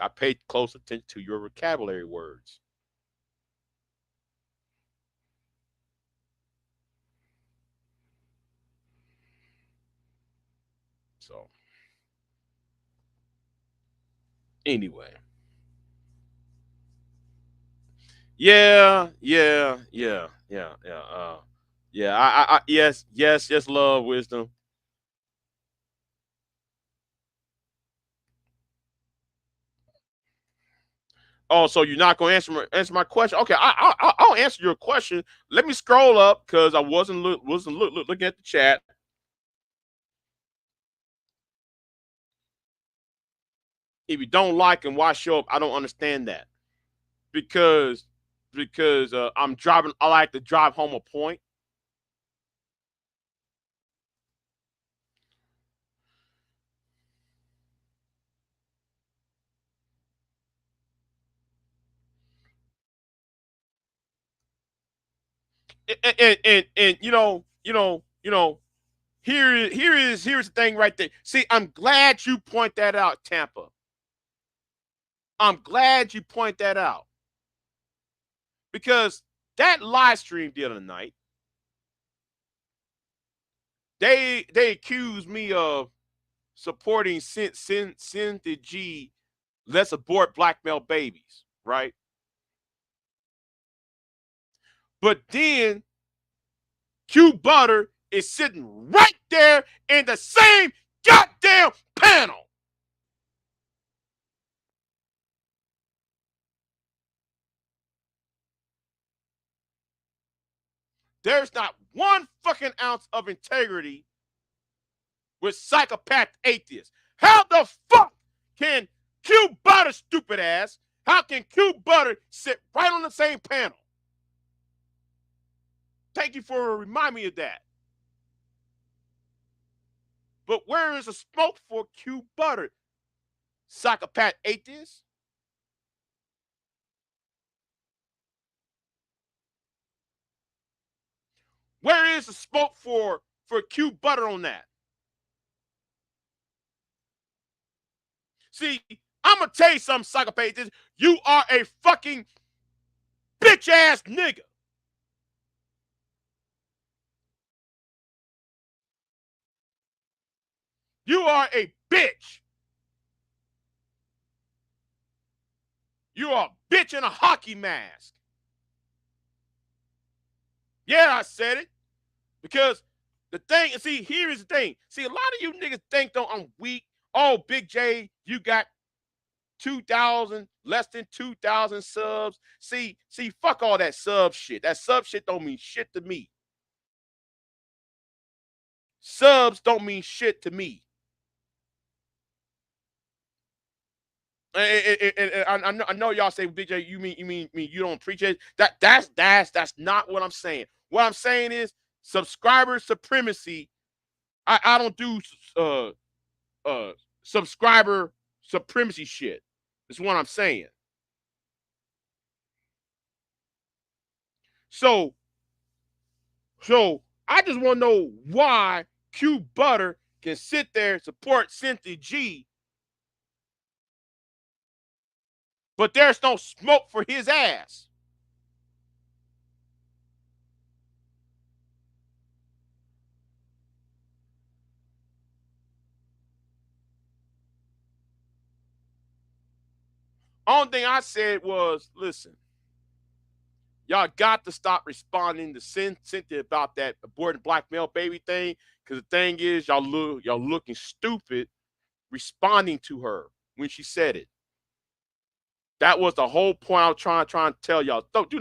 I pay close attention to your vocabulary words. So anyway, yeah. Yes, love, wisdom. Oh, so you're not gonna answer my question? Okay, I'll answer your question. Let me scroll up because I wasn't looking at the chat. If you don't like him, why show up? I don't understand that because I'm driving. I like to drive home a point. And here's the thing right there. See, I'm glad you point that out, Tampa. I'm glad you point that out because that live stream the other night, they accused me of supporting Cynthia G. Let's abort black male babies, right? But then Q Butter is sitting right there in the same goddamn panel. There's not one fucking ounce of integrity with psychopath atheists. How the fuck can Q Butter, stupid ass, how can Q Butter sit right on the same panel? Thank you for reminding me of that. But where is the smoke for Q Butter? Psychopath atheist? Where is the smoke for Q Butter on that? See, I'm gonna tell you something, psychopath. You are a fucking bitch ass nigga. You are a bitch. You are a bitch in a hockey mask. Yeah, I said it. Because the thing, see, here is the thing. See, a lot of you niggas think though I'm weak. Oh, Big J, you got 2,000, less than 2,000 subs. See, fuck all that sub shit. That sub shit don't mean shit to me. Subs don't mean shit to me. And I know y'all say, Big J, you mean you don't appreciate it. That's not what I'm saying. What I'm saying is subscriber supremacy. I don't do uh uh subscriber supremacy shit. That's what I'm saying. So I just want to know why Q Butter can sit there and support Cynthia G but there's no smoke for his ass. Only thing I said was, listen, y'all got to stop responding to Cynthia about that aborted black male baby thing. Because the thing is, y'all looking stupid responding to her when she said it. That was the whole point I was trying to tell y'all. Do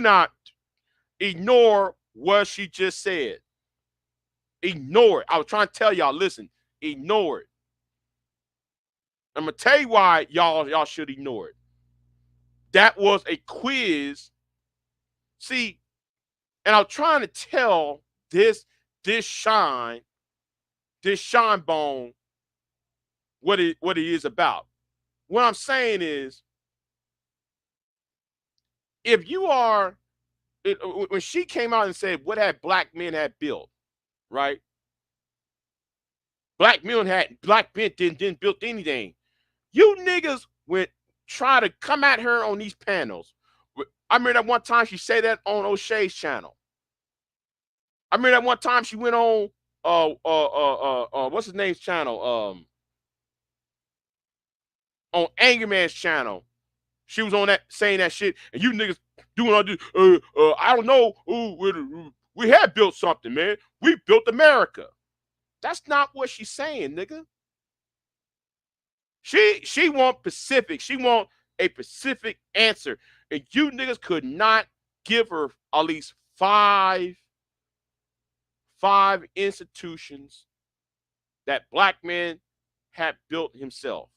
not ignore what she just said. Ignore it. I was trying to tell y'all, listen, ignore it. I'm gonna tell you why y'all should ignore it. That was a quiz. See, and I'm trying to tell this shine bone what it is about. What I'm saying is, if you are, when she came out and said what had black men had built, right? Black men didn't build anything. You niggas went try to come at her on these panels. I remember that one time she said that on O'Shea's channel. I remember that one time she went on what's his name's channel? On Angry Man's channel. She was on that saying that shit, and you niggas doing all this. I don't know. We had built something, man. We built America. That's not what she's saying, nigga. She want Pacific. She want a Pacific answer, and you niggas could not give her at least five institutions that black men had built himself.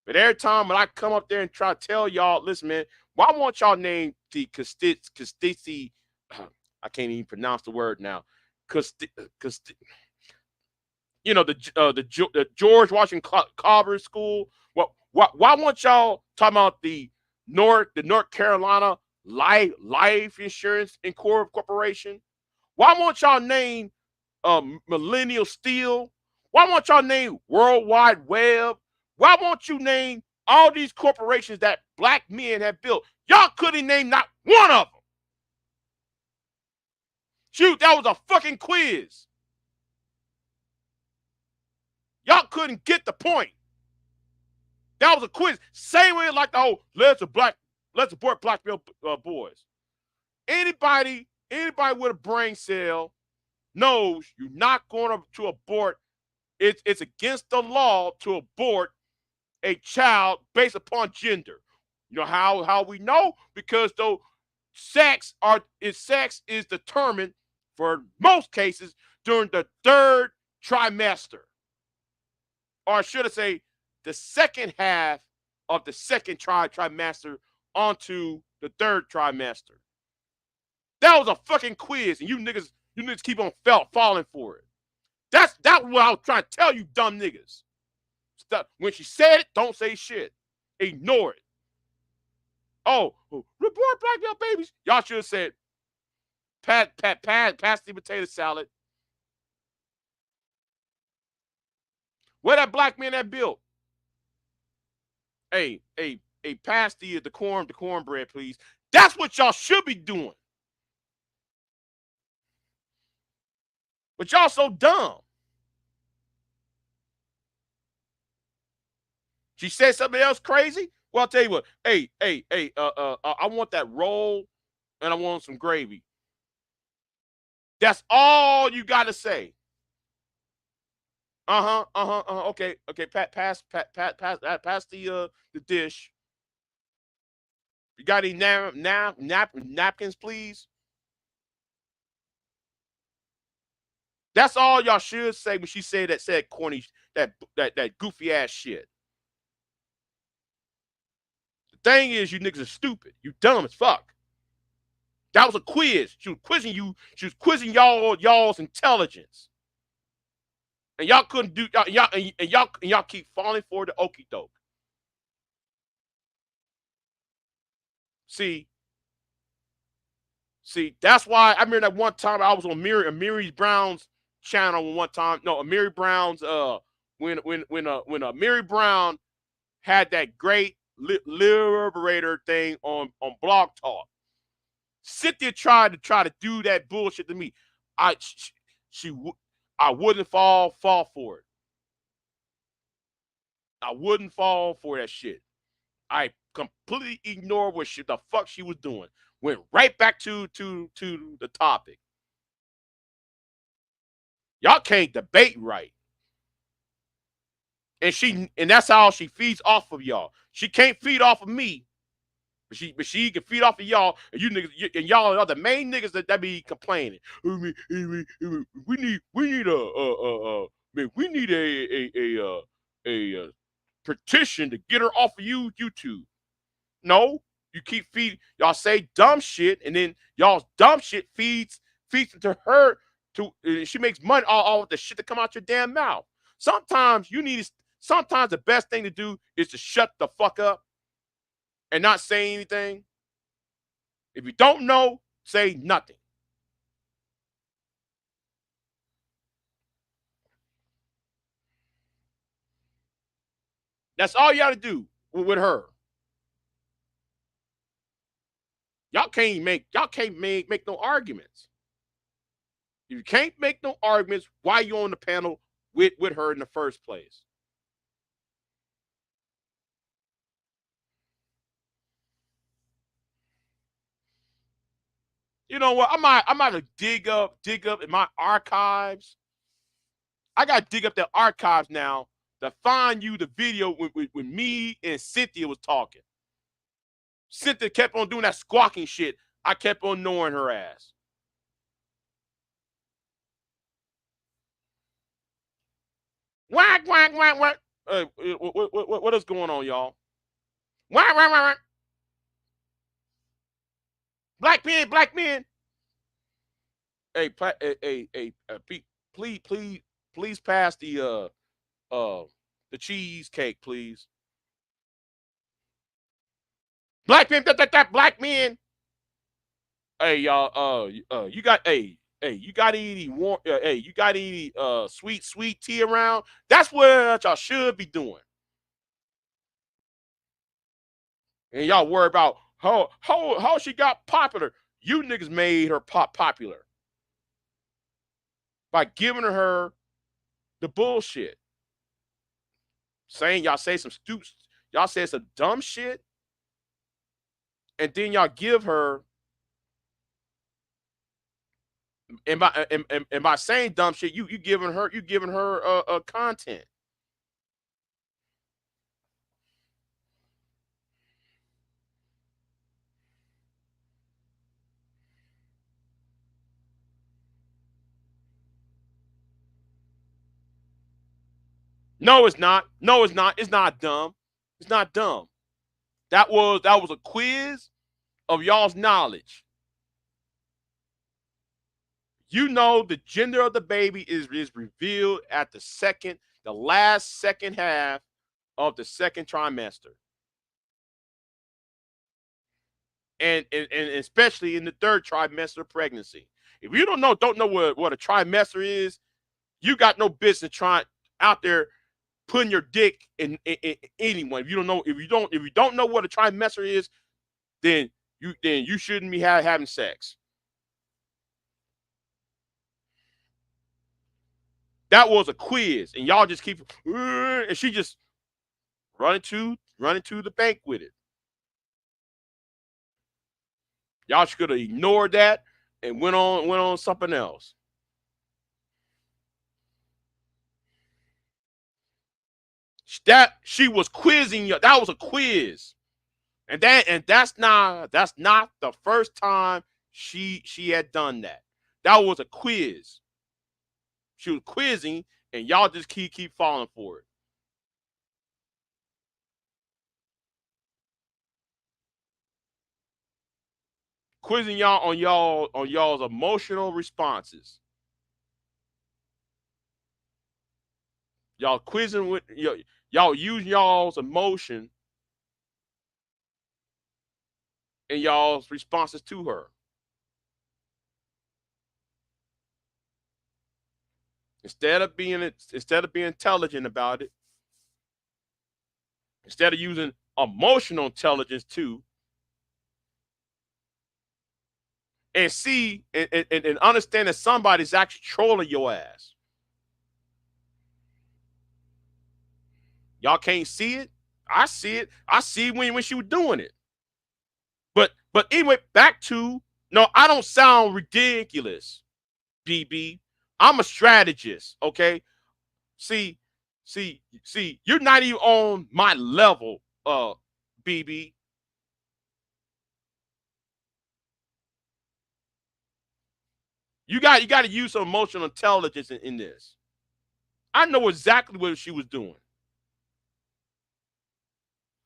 But every time when I come up there and try to tell y'all, listen, man, why won't y'all name the Constituency? I can't even pronounce the word now. You know, the George Washington Carver School. Why won't y'all talk about the North Carolina Life Insurance Corporation? Why won't y'all name Millennial Steel? Why won't y'all name World Wide Web? Why won't you name all these corporations that black men have built? Y'all couldn't name not one of them. Shoot, that was a fucking quiz. Y'all couldn't get the point. That was a quiz. Same way like the whole let's abort black male boys. Anybody with a brain cell knows you're not going to abort. It's against the law to abort a child based upon gender. You know how we know? Because though sex is determined for most cases during the third trimester. Or should I say the second half of the second trimester onto the third trimester. That was a fucking quiz, and you niggas keep on falling for it. That's what I was trying to tell you, dumb niggas. When she said it, don't say shit. Ignore it. Oh, report black male babies. Y'all should have said pass the potato salad. Where that black man that built? Hey, pass the cornbread, please. That's what y'all should be doing. But y'all so dumb. She said something else crazy. Well, I'll tell you what. Hey, I want that roll, and I want some gravy. That's all you got to say. Okay. Pass the dish. You got any napkins, please? That's all y'all should say when she said corny, that goofy ass shit. The thing is, you niggas are stupid. You dumb as fuck. That was a quiz. She was quizzing you. She was quizzing y'all's intelligence. And y'all couldn't do y'all keep falling for the okie doke. See, that's why I remember that one time I was on Mary Brown's channel one time. No, Mary Brown's when Mary Brown had that great liberator thing on Blog Talk. Cynthia tried to do that bullshit to me. I she I wouldn't fall for it. I wouldn't fall for that shit. I completely ignored what the fuck she was doing. Went right back to the topic. Y'all can't debate right. And that's how she feeds off of y'all. She can't feed off of me, but she can feed off of y'all. And you niggas and y'all are the main niggas that be complaining. We need man, we need a petition to get her off of YouTube. No, you keep feeding. Y'all say dumb shit, and then y'all's dumb shit feeds into her. She makes money all of the shit that come out your damn mouth. Sometimes you need. Sometimes the best thing to do is to shut the fuck up and not say anything. If you don't know, say nothing. That's all you got to do with her. Y'all can't make no arguments. If you can't make no arguments, why you on the panel with her in the first place? You know what? I might dig up in my archives. I gotta dig up the archives now to find you the video when me and Cynthia was talking. Cynthia kept on doing that squawking shit. I kept on knowing her ass. Whack, whack, whack, whack. What is going on, y'all? Whack, whack, whack, whack. Black men. Hey, please pass the cheesecake, please. Black men, black men. Hey, y'all. You got you got any warm? Hey, you got any sweet tea around? That's what y'all should be doing. And y'all worry about how she got popular. You niggas made her popular by giving her the bullshit. Saying y'all say some stupid, y'all say some dumb shit, and then y'all give her. And by saying dumb shit, you giving her content. No, it's not. No, it's not. It's not dumb. It's not dumb. That was a quiz of y'all's knowledge. You know the gender of the baby is revealed at the last second half of the second trimester. And especially in the third trimester of pregnancy. If you don't know what a trimester is, you got no business trying out there putting your dick in anyone. If you don't know what a trimester is, then you shouldn't be having sex. That was a quiz, and y'all just keep and she just running to the bank with it. Y'all should have ignored that and went on something else. That she was quizzing you. That was a quiz. And that's not the first time she had done that. That was a quiz. She was quizzing, and y'all just keep falling for it. Quizzing on y'all's emotional responses. Y'all quizzing with y'all use y'all's emotion and y'all's responses to her. Instead of being intelligent about it, Instead of using emotional intelligence too, and see and understand that somebody's actually trolling your ass. Y'all can't see it. I see it. I see it when she was doing it. But anyway, back to no, I don't sound ridiculous, BB. I'm a strategist, okay? See, you're not even on my level, BB. You got to use some emotional intelligence in this. I know exactly what she was doing.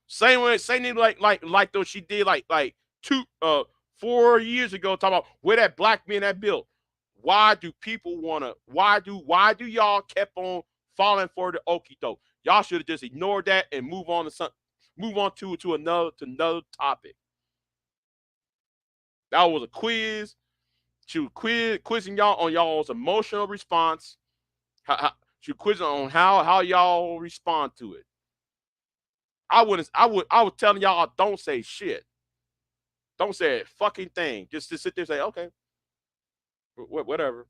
Same thing like though she did like 4 years ago, talking about where that black man that built. Why do people wanna why do y'all kept on falling for the okie doke? Y'all should have just ignored that and move on to another topic. That was a quiz. She was quizzing y'all on y'all's emotional response. She was quizzing on how y'all respond to it. I was telling y'all don't say shit. Don't say a fucking thing. Just to sit there and say, okay, whatever.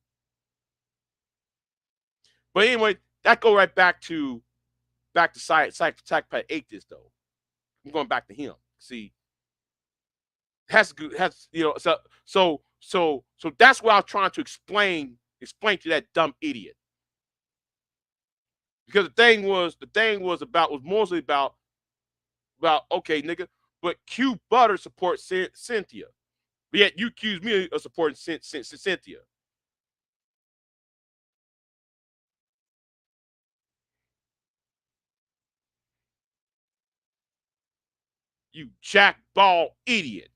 But anyway, that go right back to Psychopath Atheist though. I'm going back to him. See, has so that's what I was trying to explain to that dumb idiot. Because the thing was mostly about okay, nigga, but Q Butter supports Cynthia. But yet you accuse me of supporting Cynthia. You jackball idiot.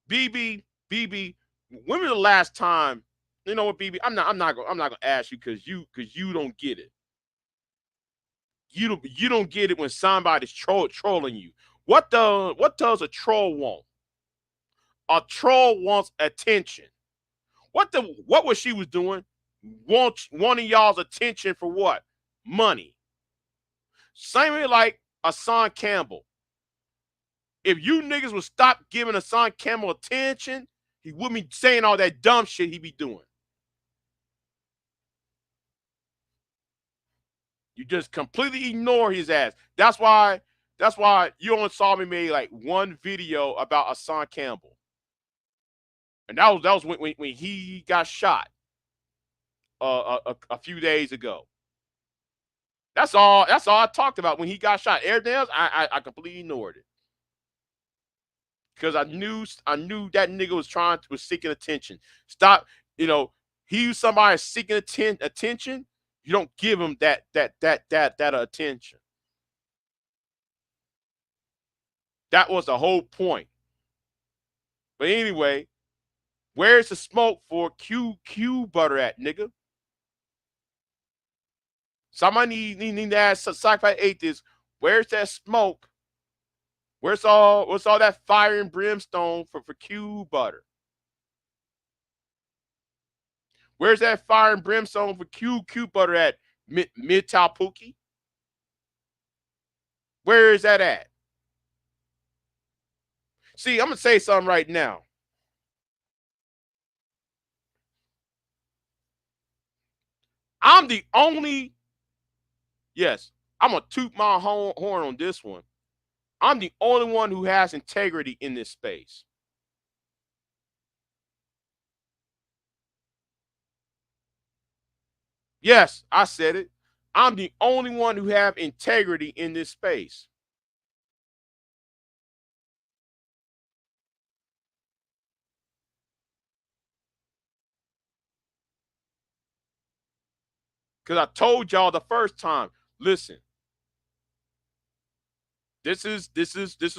BB, when was the last time? You know what, BB? I'm not gonna ask you because you don't get it. You don't get it when somebody's trolling you. What does a troll want? A troll wants attention. What was she was doing? Wanting y'all's attention for what? Money. Same way like Hassan Campbell. If you niggas would stop giving Hassan Campbell attention, he wouldn't be saying all that dumb shit he be doing. You just completely ignore his ass. That's why you only saw me make like one video about Hassan Campbell. And that was when he got shot a few days ago. That's all I talked about when he got shot. Everything else I completely ignored it. Because I knew that nigga was seeking attention. Stop, you know, he was somebody seeking attention. You don't give him that attention. That was the whole point. But anyway, where's the smoke for Q Butter at, nigga? Somebody need to ask Sci-Fi Atheist, where's that smoke? What's all that fire and brimstone for Q Butter? Where's that fire and brimstone for Q Butter at Mid Talpookie? Where is that at? See, I'm gonna say something right now. I'm the only, yes, I'm gonna toot my horn on this one. I'm the only one who has integrity in this space. Yes, I said it. I'm the only one who have integrity in this space. Because I told y'all the first time, listen, this is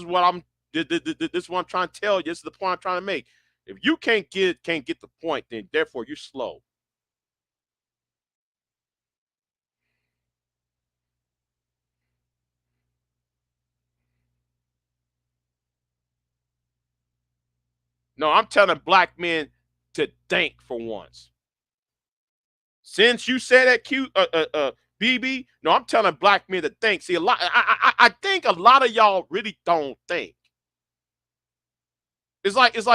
what I'm this is what I'm trying to tell you. This is the point I'm trying to make. If you can't get the point, then therefore you're slow. No, I'm telling black men to think for once. Since you said that, BB, no, I'm telling black men to think. See, a lot. I think a lot of y'all really don't think. It's like it's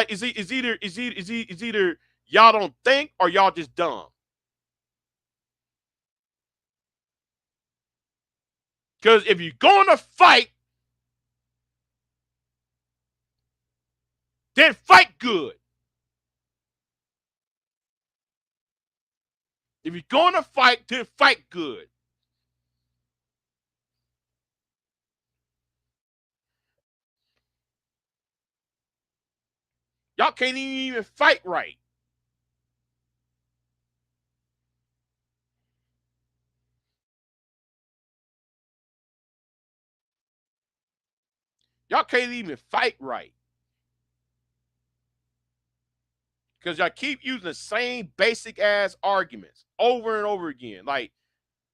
either y'all don't think or y'all just dumb. Because if you're going to fight, then fight good. If you're going to fight, then fight good. Y'all can't even fight right. Y'all can't even fight right. Because y'all keep using the same basic ass arguments over and over again. Like,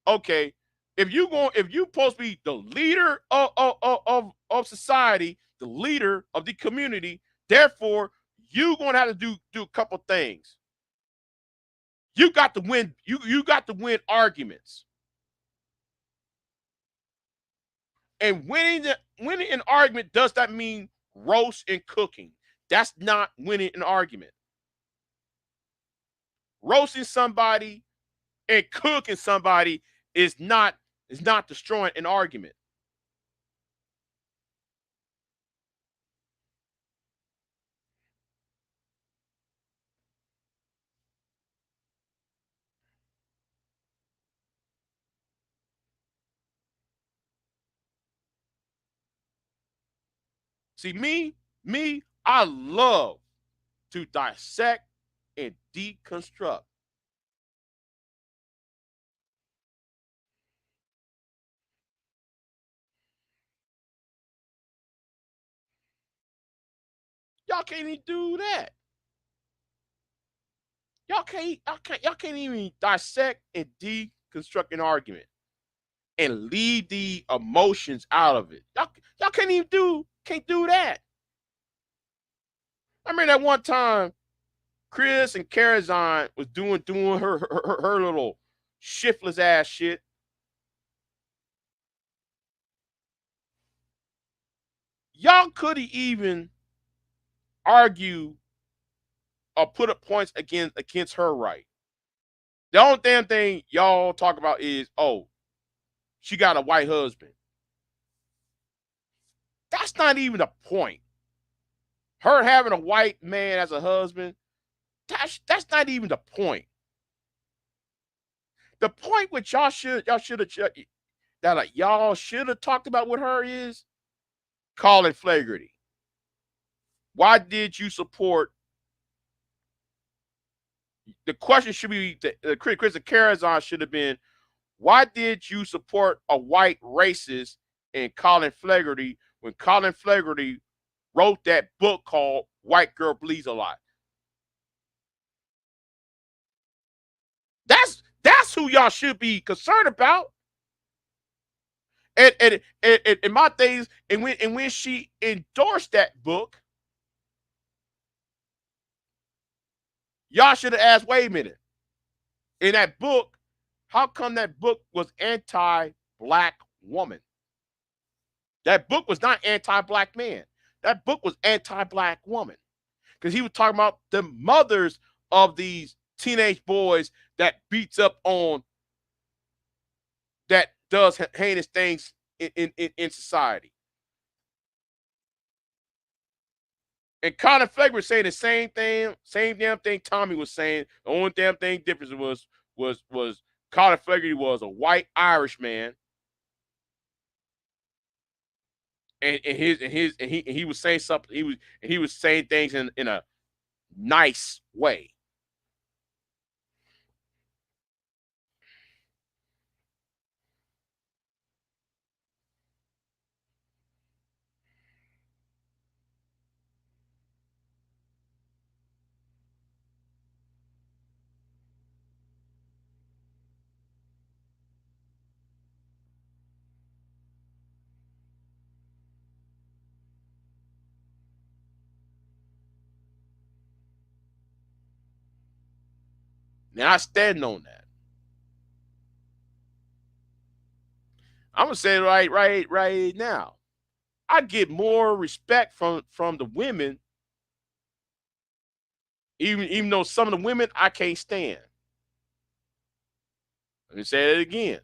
okay, if you supposed to be the leader of society, the leader of the community, therefore you gonna have to do a couple things. You got to win. You got to win arguments. And winning an argument does not mean roast and cooking. That's not winning an argument. Roasting somebody and cooking somebody is not destroying an argument. See, I love to dissect and deconstruct. Y'all can't even do that. Y'all can't even dissect and deconstruct an argument and leave the emotions out of it. Y'all can't do that. I remember that one time Chris and Carazon was doing her little shiftless ass shit. Y'all couldn't even argue or put up points against her right. The only damn thing y'all talk about is, oh, she got a white husband. That's not even a point. Her having a white man as a husband, that's not even the point. The point which y'all should have that y'all should have talked about with her is calling flagrantly. Why did you support? The question should be the Chris Carazon should have been, why did you support a white racist in Colin Flaherty when Colin Flaherty wrote that book called White Girl Bleeds a Lot? That's who y'all should be concerned about. And my things, and when she endorsed that book, y'all should have asked, wait a minute, in that book, how come that book was anti-black woman? That book was not anti-black man. That book was anti-black woman. Because he was talking about the mothers of these teenage boys that beats up on, that does heinous things in society. And Colin Flegg was saying the same thing, same damn thing Tommy was saying. The only damn thing difference was Colin Flegg was a white Irish man, and he was saying something. He was saying things in a nice way. And I stand on that. I'm gonna say it right now. I get more respect from the women, even though some of the women I can't stand. Let me say it again.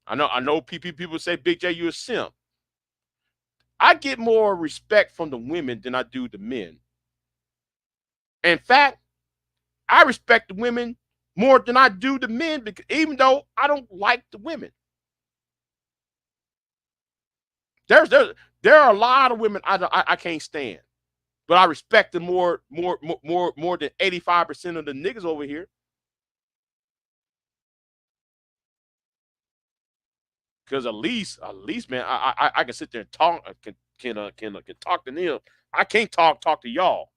I know people say Big J, you a simp. I get more respect from the women than I do the men. In fact, I respect the women more than I do the men, because even though I don't like the women. There's there there are a lot of women I can't stand, but I respect them more than 85% of the niggas over here. Because at least man, I can sit there and talk, can talk to them. I can't talk to y'all.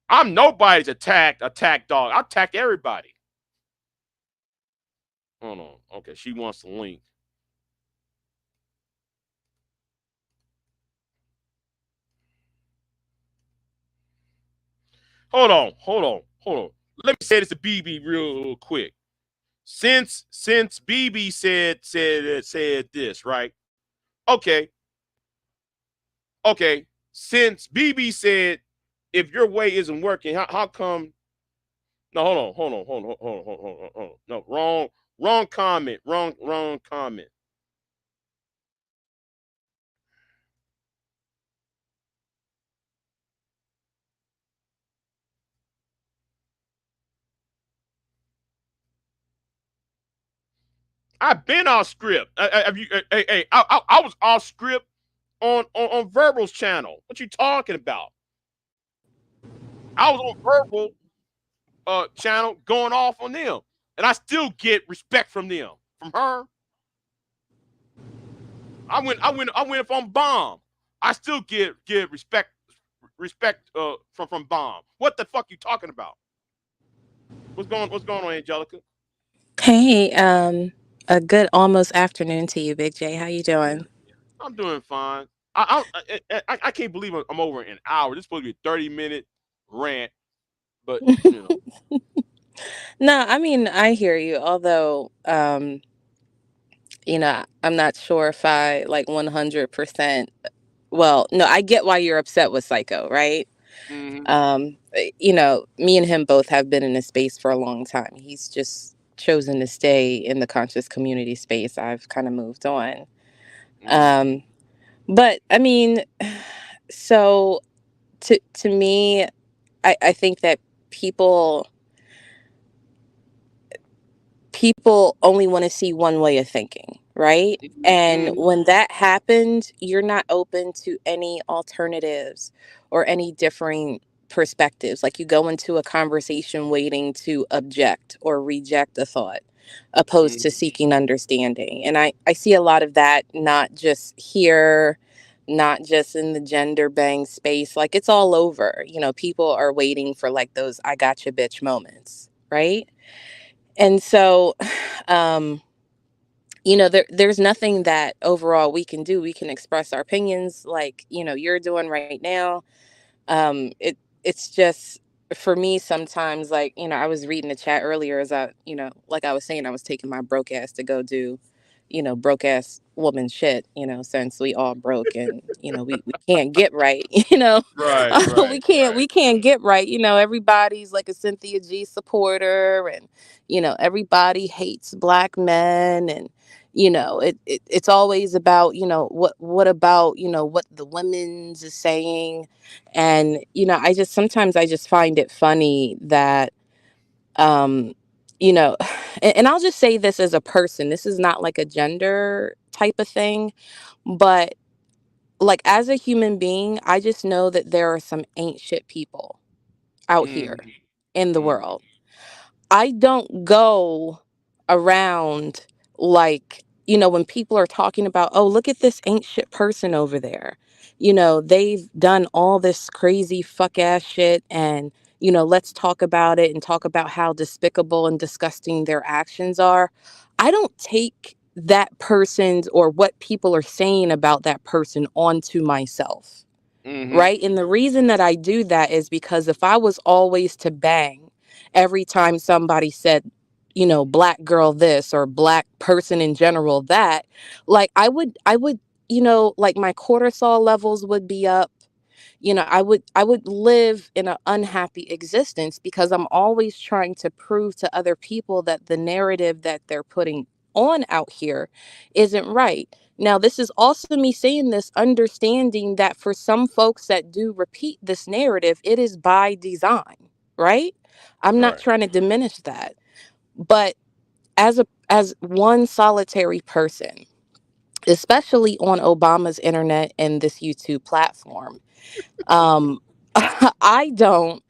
I'm nobody's attack dog. I attack everybody. Hold on. Okay, she wants the link. Hold on. Let me say this to BB real quick. Since BB said this, right? Okay, okay. Since BB said if your way isn't working, how come? No, hold on. No, wrong comment. Wrong comment. I've been off script. Have you? Hey, I was off script on Verbal's channel. What you talking about? I was on Verbal channel going off on them, and I still get respect from them. From her, I went up on Bomb. I still get respect from Bomb. What the fuck you talking about? What's going on, Angelica? Hey, a good almost afternoon to you, Big J. How you doing? I'm doing fine. I can't believe I'm over an hour. This is supposed to be a 30-minute rant, but No, I mean I hear you. Although, I'm not sure if I like 100%. Well, no, I get why you're upset with Psycho, right? mm-hmm, Me and him both have been in this space for a long time. He's just chosen to stay in the conscious community space. I've kind of moved on. mm-hmm, Um, but I mean, so to me, I think that people people only want to see one way of thinking, right? And mm-hmm, when that happens, you're not open to any alternatives or any differing perspectives. Like you go into a conversation waiting to object or reject a thought, opposed to mm-hmm, seeking understanding. And I see a lot of that, not just here, not just in the gender bang space. Like it's all over. People are waiting for like those I gotcha bitch moments, right? And so, um, there's nothing that overall we can do. We can express our opinions like, you're doing right now. It's just for me sometimes, like, I was reading the chat earlier as like I was saying, I was taking my broke ass to go do, broke ass woman shit, since we all broke and, we can't get right, right, we right, can't, right. we can't get right. Everybody's like a Cynthia G supporter and, everybody hates black men and, it's always about, what about, what the women's is saying. And, I just find it funny that, um, you know, and I'll just say this as a person, this is not like a gender type of thing, but like as a human being, I just know that there are some ain't shit people out here Mm-hmm, in the mm-hmm, world. I don't go around like, when people are talking about, oh, look at this ain't shit person over there. They've done all this crazy fuck ass shit and, let's talk about it and talk about how despicable and disgusting their actions are. I don't take that person's or what people are saying about that person onto myself, Mm-hmm. right? And the reason that I do that is because if I was always to bang every time somebody said, black girl this or black person in general that, like I would, like my cortisol levels would be up. I would live in an unhappy existence because I'm always trying to prove to other people that the narrative that they're putting on out here isn't right. Now, this is also me saying this, understanding that for some folks that do repeat this narrative, it is by design, right? I'm not Right. trying to diminish that. But as one solitary person, especially on Obama's internet and this YouTube platform, um I don't,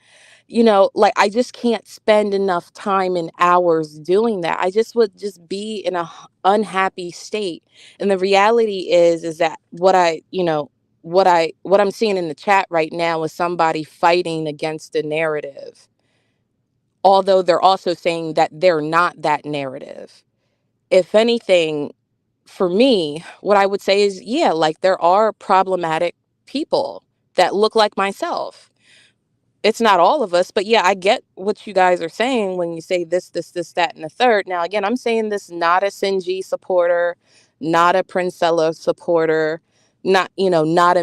like I just can't spend enough time and hours doing that. I just would just be in a unhappy state. And the reality is that what I'm seeing in the chat right now is somebody fighting against a narrative, although they're also saying that they're not that narrative. If anything, for me, what I would say is, yeah, like there are problematic people that look like myself. It's not all of us, but yeah, I get what you guys are saying when you say this, that, and the third. Now, again, I'm saying this not a Sinji supporter, not a Princella supporter, not a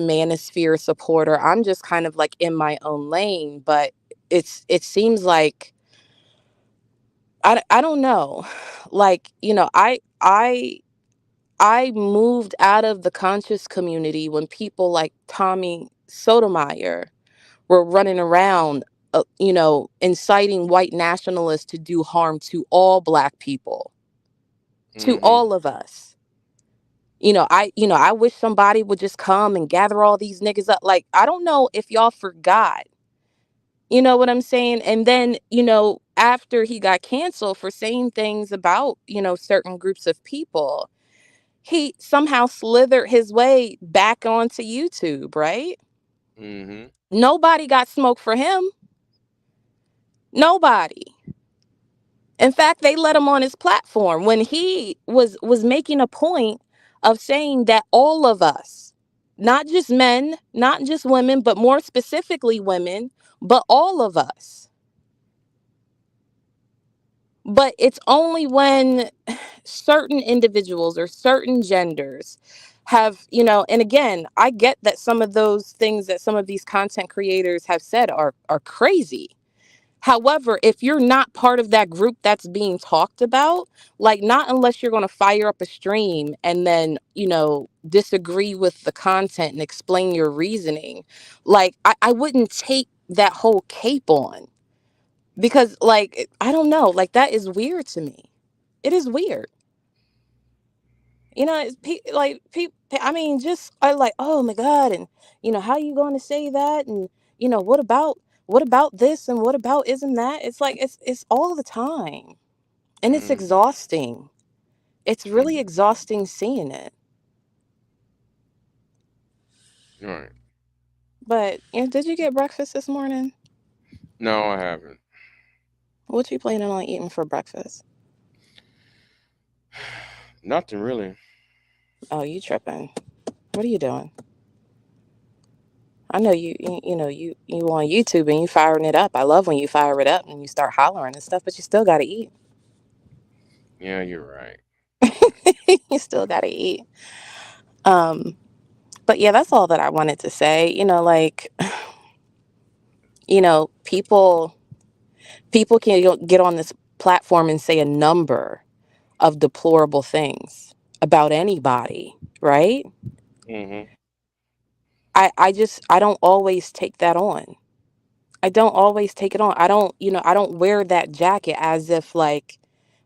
Manosphere supporter. I'm just kind of like in my own lane, but it seems like I don't know. Like, I moved out of the conscious community when people like Tommy Sotomayor were running around, inciting white nationalists to do harm to all black people, to Mm-hmm. all of us. I wish somebody would just come and gather all these niggas up. Like, I don't know if y'all forgot, you know what I'm saying? And then, after he got canceled for saying things about, certain groups of people, he somehow slithered his way back onto YouTube, right? Mm-hmm. Nobody got smoke for him. Nobody. In fact, they let him on his platform when he was making a point of saying that all of us, not just men, not just women, but more specifically women, but all of us. But it's only when certain individuals or certain genders have, and again, I get that some of those things that some of these content creators have said are crazy. However, if you're not part of that group that's being talked about, like not unless you're going to fire up a stream and then, disagree with the content and explain your reasoning, like I wouldn't take that whole cape on because, like, I don't know, like that is weird to me. It is weird. I mean, just I like, oh my God. And, how you going to say that? And, what about this? And what about isn't that? It's like, it's all the time. And it's Mm-hmm. exhausting. It's really exhausting seeing it. Right. But, did you get breakfast this morning? No, I haven't. What you planning on eating for breakfast? Nothing really. Oh, you tripping. What are you doing? I know you on YouTube and you firing it up. I love when you fire it up and you start hollering and stuff, but you still got to eat. Yeah, you're right. You still got to eat. Um, but yeah, that's all that I wanted to say. Like, people can get on this platform and say a number of deplorable things about anybody, right? Mm-hmm. I don't always take that on. I don't always take it on. I don't wear that jacket as if like,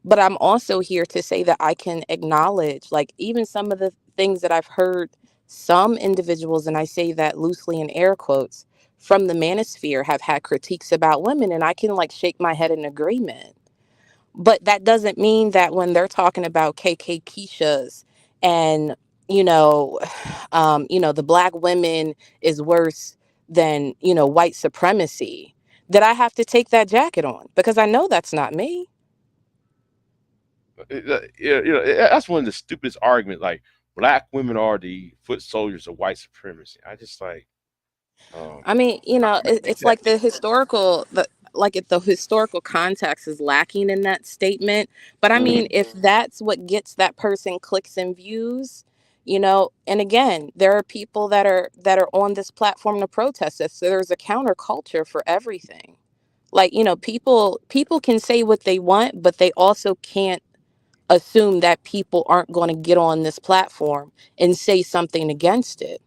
but I'm also here to say that I can acknowledge like even some of the things that I've heard some individuals, and I say that loosely in air quotes, from the manosphere have had critiques about women, and I can like shake my head in agreement. But that doesn't mean that when they're talking about KK Keishas and, you know, the black women is worse than, white supremacy, that I have to take that jacket on because I know that's not me. That's one of the stupidest arguments. Like black women are the foot soldiers of white supremacy. I just like, um, I mean, how can I make it's that? like the historical context is lacking in that statement. But I mean, Mm-hmm. if that's what gets that person clicks and views, and again, there are people that are on this platform to protest this. So there's a counterculture for everything. Like, people can say what they want, but they also can't assume that people aren't going to get on this platform and say something against it.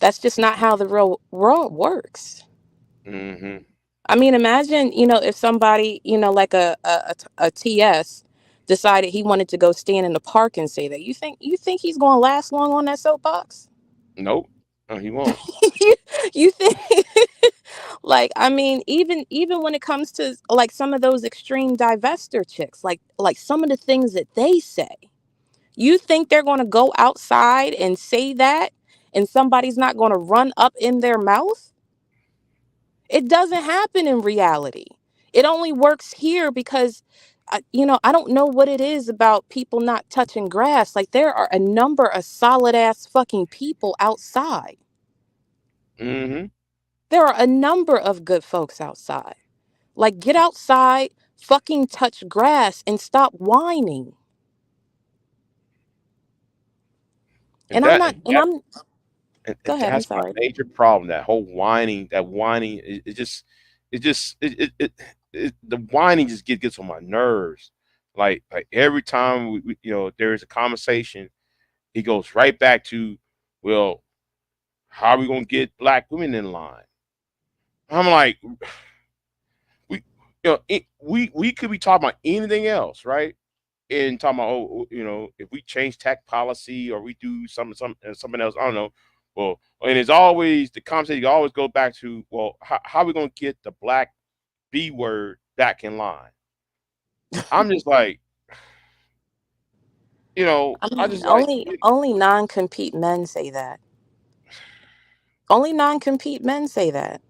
That's just not how the real world works. Mm-hmm. I mean, imagine, if somebody, like a TS decided he wanted to go stand in the park and say that. You think he's going to last long on that soapbox? Nope. No, he won't. You think like, I mean, even when it comes to like some of those extreme divester chicks, like some of the things that they say, you think they're going to go outside and say that and somebody's not going to run up in their mouth? It doesn't happen in reality. It only works here because, I don't know what it is about people not touching grass. Like, there are a number of solid ass fucking people outside. Mm-hmm. There are a number of good folks outside. Like, get outside, fucking touch grass, and stop whining. And And I'm that not, and and that I'm, go and ahead, I'm that's my sorry. major problem. That whole whining, the whining just gets on my nerves. Like every time there is a conversation, he goes right back to, well, how are we gonna get black women in line? I'm like, we we could be talking about anything else, right? And talking about, if we change tech policy or we do something else, I don't know. Well, and it's always the conversation always go back to, well, how are we gonna get the black B word back in line? I'm just like, I I mean, just like, only non-compete men say that. Only non-compete men say that.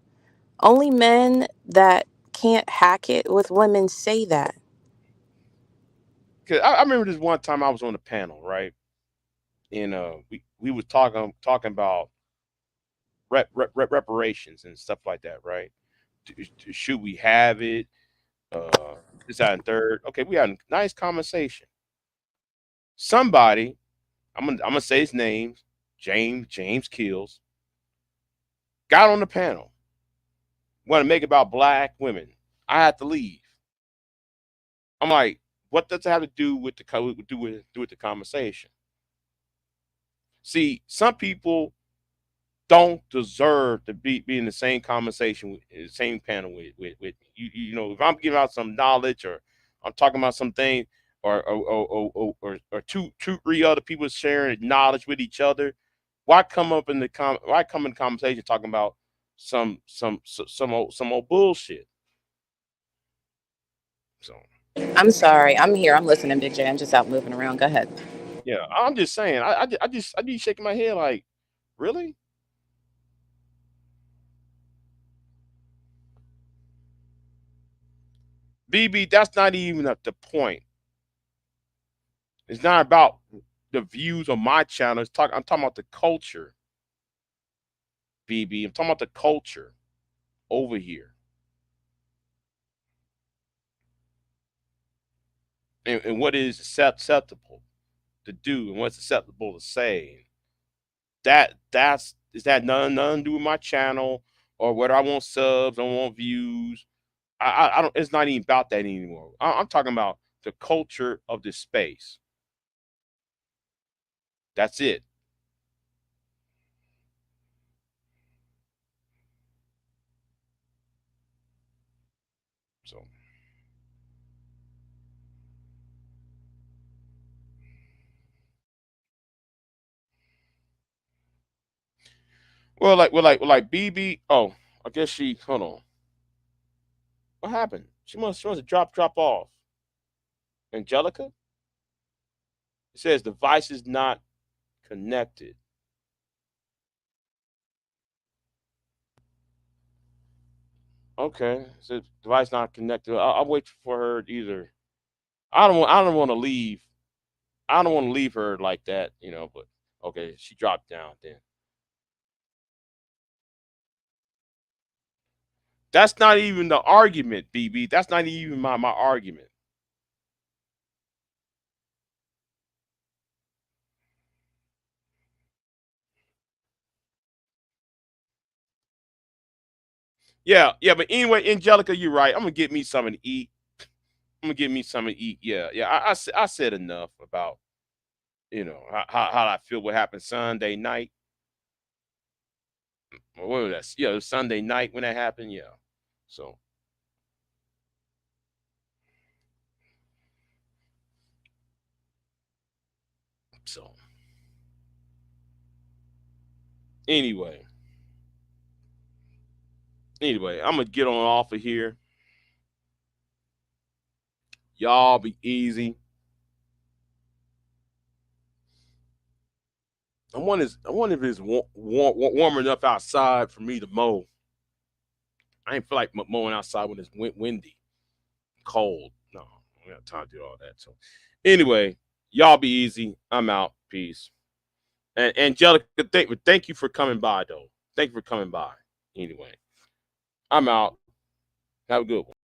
Only men that can't hack it with women say that. cause I remember this one time I was on the panel, right? And we was talking about reparations and stuff like that, right? Should we have it? This, that, and third. Okay, we had a nice conversation. Somebody, I'm gonna say his name, James Kills, got on the panel, want to make it about black women. I had to leave. I'm like, what does it have to do with the conversation? See, some people don't deserve to be in the same conversation with the same panel with you. If I'm giving out some knowledge or I'm talking about something or two three other people sharing knowledge with each other, why come in the conversation talking about some old bullshit? So I'm sorry. I'm here. I'm listening, Big J. I'm just out moving around. Go ahead. yeah, I'm just saying. I just shaking my head like, really, BB? That's not even at the point. It's not about the views on my channel. I'm talking about the culture, BB. I'm talking about the culture over here, and what is acceptable to do, and what's acceptable to say. That's is that nothing to do with my channel or whether I want subs, I want views. I don't. It's not even about that anymore. I'm talking about the culture of this space. That's it. So, well, like BB. Oh, I guess she. Hold on. What happened? She must have drop off. Angelica. It says device is not connected. Okay, so device not connected. I'll wait for her either. I don't want to leave. I don't want to leave her like that, you know. But okay, she dropped down. Then that's not even the argument, BB. That's not even my argument. Yeah, yeah. But anyway, Angelica, you're right. I'm gonna get me something to eat. I'm gonna get me something to eat. Yeah, yeah. I said enough about how I feel what happened Sunday night. What was that? Yeah, it was Sunday night when that happened. Yeah. So so anyway, I'm gonna get on off of here. Y'all be easy. I wonder if it's warm enough outside for me to mow. I ain't feel like mowing outside when it's windy, cold. No, I don't got time to do all that. So anyway, y'all be easy. I'm out. Peace. And Angelica, thank you for coming by though. Thank you for coming by. Anyway, I'm out. Have a good one.